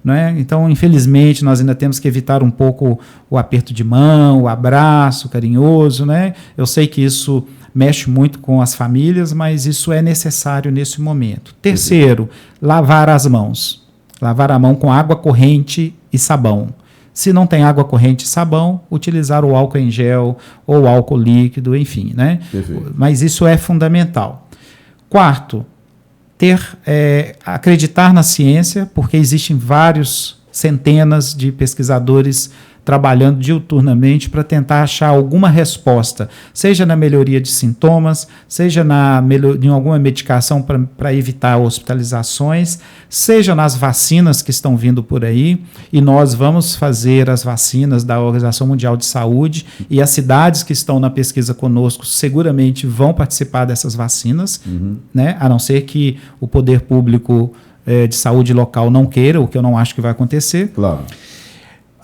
Né? Então, infelizmente, nós ainda temos que evitar um pouco o aperto de mão, o abraço carinhoso. Né? Eu sei que isso mexe muito com as famílias, mas isso é necessário nesse momento. Terceiro, lavar as mãos. Lavar a mão com água corrente e sabão. Se não tem água corrente e sabão, utilizar o álcool em gel ou álcool líquido, enfim. Né? Mas isso é fundamental. Quarto, acreditar na ciência, porque existem centenas de pesquisadores trabalhando diuturnamente para tentar achar alguma resposta, seja na melhoria de sintomas, seja em alguma medicação para evitar hospitalizações, seja nas vacinas que estão vindo por aí, e nós vamos fazer as vacinas da Organização Mundial de Saúde, e as cidades que estão na pesquisa conosco seguramente vão participar dessas vacinas, né? A não ser que o poder público de saúde local não queira, o que eu não acho que vai acontecer. Claro.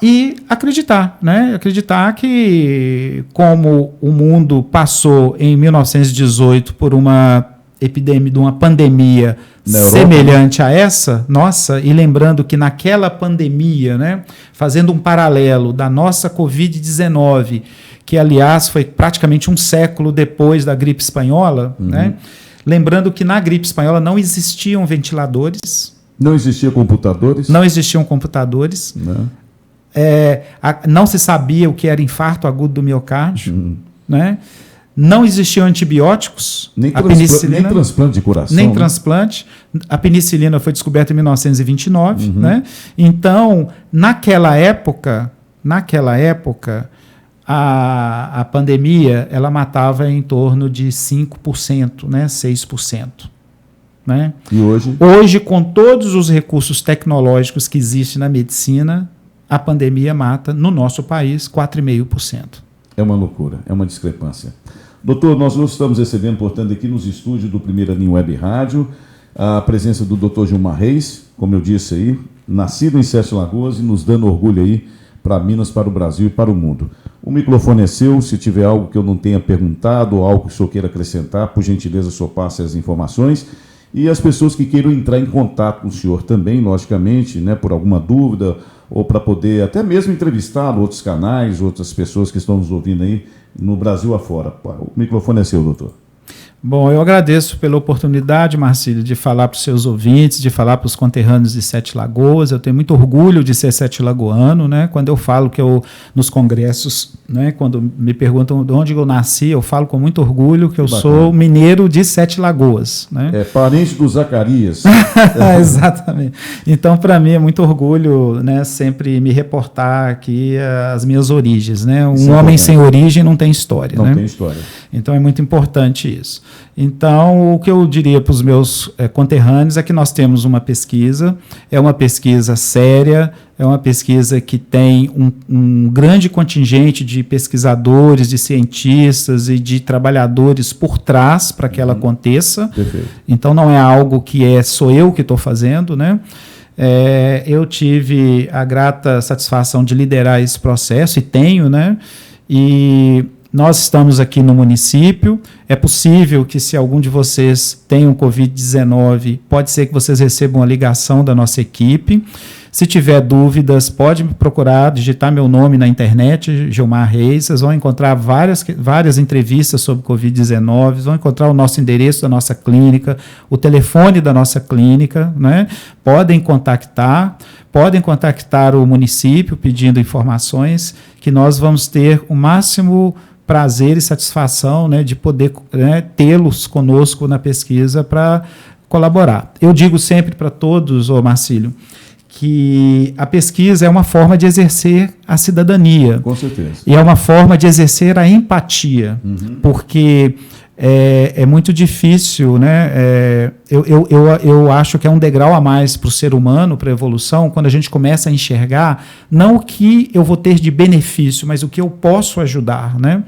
E acreditar, né? Acreditar que, como o mundo passou em 1918 por uma epidemia, de uma pandemia semelhante a essa, nossa, e lembrando que naquela pandemia, né, fazendo um paralelo da nossa Covid-19, que aliás foi praticamente um século depois da gripe espanhola, né? Lembrando que na gripe espanhola não existiam ventiladores. Não existiam computadores. Não existiam computadores. Não. Não se sabia o que era infarto agudo do miocárdio, né? Não existiam antibióticos, nem transplante de coração. Nem transplante. A penicilina foi descoberta em 1929, né? Então, naquela época, a pandemia ela matava em torno de 5%, né? 6%. Né? E hoje? Hoje, com todos os recursos tecnológicos que existem na medicina, a pandemia mata, no nosso país, 4,5%. É uma loucura, é uma discrepância. Doutor, nós estamos recebendo, portanto, aqui nos estúdios do Primeira Linha Web Rádio, a presença do Dr. Gilmar Reis, como eu disse aí, nascido em Sete Lagoas e nos dando orgulho aí para Minas, para o Brasil e para o mundo. O microfone é seu, se tiver algo que eu não tenha perguntado ou algo que o senhor queira acrescentar, por gentileza, o senhor passe as informações. E as pessoas que queiram entrar em contato com o senhor também, logicamente, né, por alguma dúvida, ou para poder até mesmo entrevistá-lo, outros canais, outras pessoas que estão nos ouvindo aí no Brasil afora. O microfone é seu, doutor. Bom, eu agradeço pela oportunidade, Marcílio, de falar para os seus ouvintes, de falar para os conterrâneos de Sete Lagoas. Eu tenho muito orgulho de ser sete-lagoano, né? Quando eu falo que nos congressos, né? Quando me perguntam de onde eu nasci, eu falo com muito orgulho que eu sou mineiro de Sete Lagoas, né? É parente do Zacarias. Exatamente. Então, para mim é muito orgulho, né? Sempre me reportar aqui as minhas origens, né? Um homem sem origem não tem história, né? Não tem história. Então é muito importante isso. Então, o que eu diria para os meus conterrâneos é que nós temos uma pesquisa, é uma pesquisa séria, é uma pesquisa que tem um grande contingente de pesquisadores, de cientistas e de trabalhadores por trás para que ela aconteça. Perfeito. Então, não é algo que sou eu que estou fazendo, né? Eu tive a grata satisfação de liderar esse processo, e tenho, né? E nós estamos aqui no município. É possível que, se algum de vocês tenham Covid-19, pode ser que vocês recebam uma ligação da nossa equipe. Se tiver dúvidas, pode me procurar, digitar meu nome na internet, Gilmar Reis. Vocês vão encontrar várias entrevistas sobre Covid-19, vão encontrar o nosso endereço da nossa clínica, o telefone da nossa clínica, né? Podem contactar o município pedindo informações, que nós vamos ter o máximo prazer e satisfação, né, de poder, né, tê-los conosco na pesquisa para colaborar. Eu digo sempre para todos, Marcílio, que a pesquisa é uma forma de exercer a cidadania. Com certeza. E é uma forma de exercer a empatia, porque é muito difícil, né? Eu acho que é um degrau a mais para o ser humano, para a evolução, quando a gente começa a enxergar não o que eu vou ter de benefício, mas o que eu posso ajudar, né?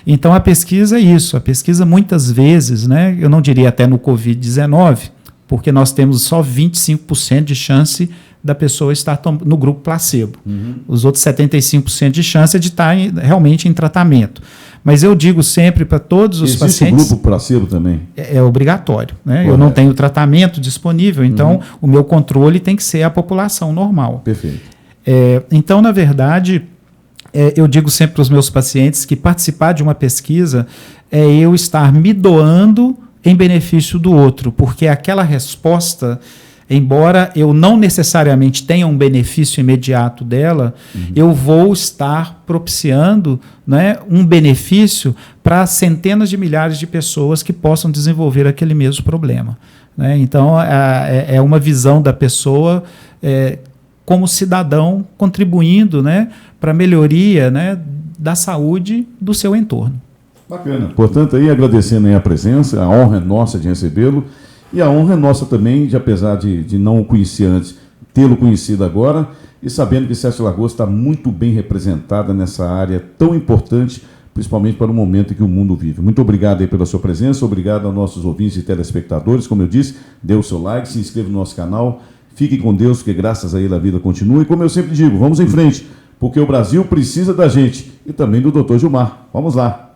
Então, a pesquisa é isso. A pesquisa, muitas vezes, né? Eu não diria até no Covid-19, porque nós temos só 25% de chance da pessoa estar no grupo placebo. Os outros 75% de chance é de estar realmente em tratamento. Mas eu digo sempre para todos os pacientes... Existe o grupo placebo também? É obrigatório, né? Eu não tenho tratamento disponível, então o meu controle tem que ser a população normal. Perfeito. Então, na verdade, eu digo sempre para os meus pacientes que participar de uma pesquisa é eu estar me doando em benefício do outro, porque aquela resposta, embora eu não necessariamente tenha um benefício imediato dela, eu vou estar propiciando, né, um benefício para centenas de milhares de pessoas que possam desenvolver aquele mesmo problema, né? Então, é uma visão da pessoa como cidadão contribuindo, né, para a melhoria, né, da saúde do seu entorno. Bacana. Portanto, aí agradecendo aí a presença, a honra é nossa de recebê-lo. E a honra é nossa também, de apesar de não o conhecer antes, tê-lo conhecido agora, e sabendo que Sete Lagoas está muito bem representada nessa área tão importante, principalmente para o momento em que o mundo vive. Muito obrigado aí pela sua presença, obrigado aos nossos ouvintes e telespectadores. Como eu disse, dê o seu like, se inscreva no nosso canal, fique com Deus, porque graças a Ele a vida continua. E como eu sempre digo, vamos em frente, porque o Brasil precisa da gente, e também do Dr. Gilmar. Vamos lá.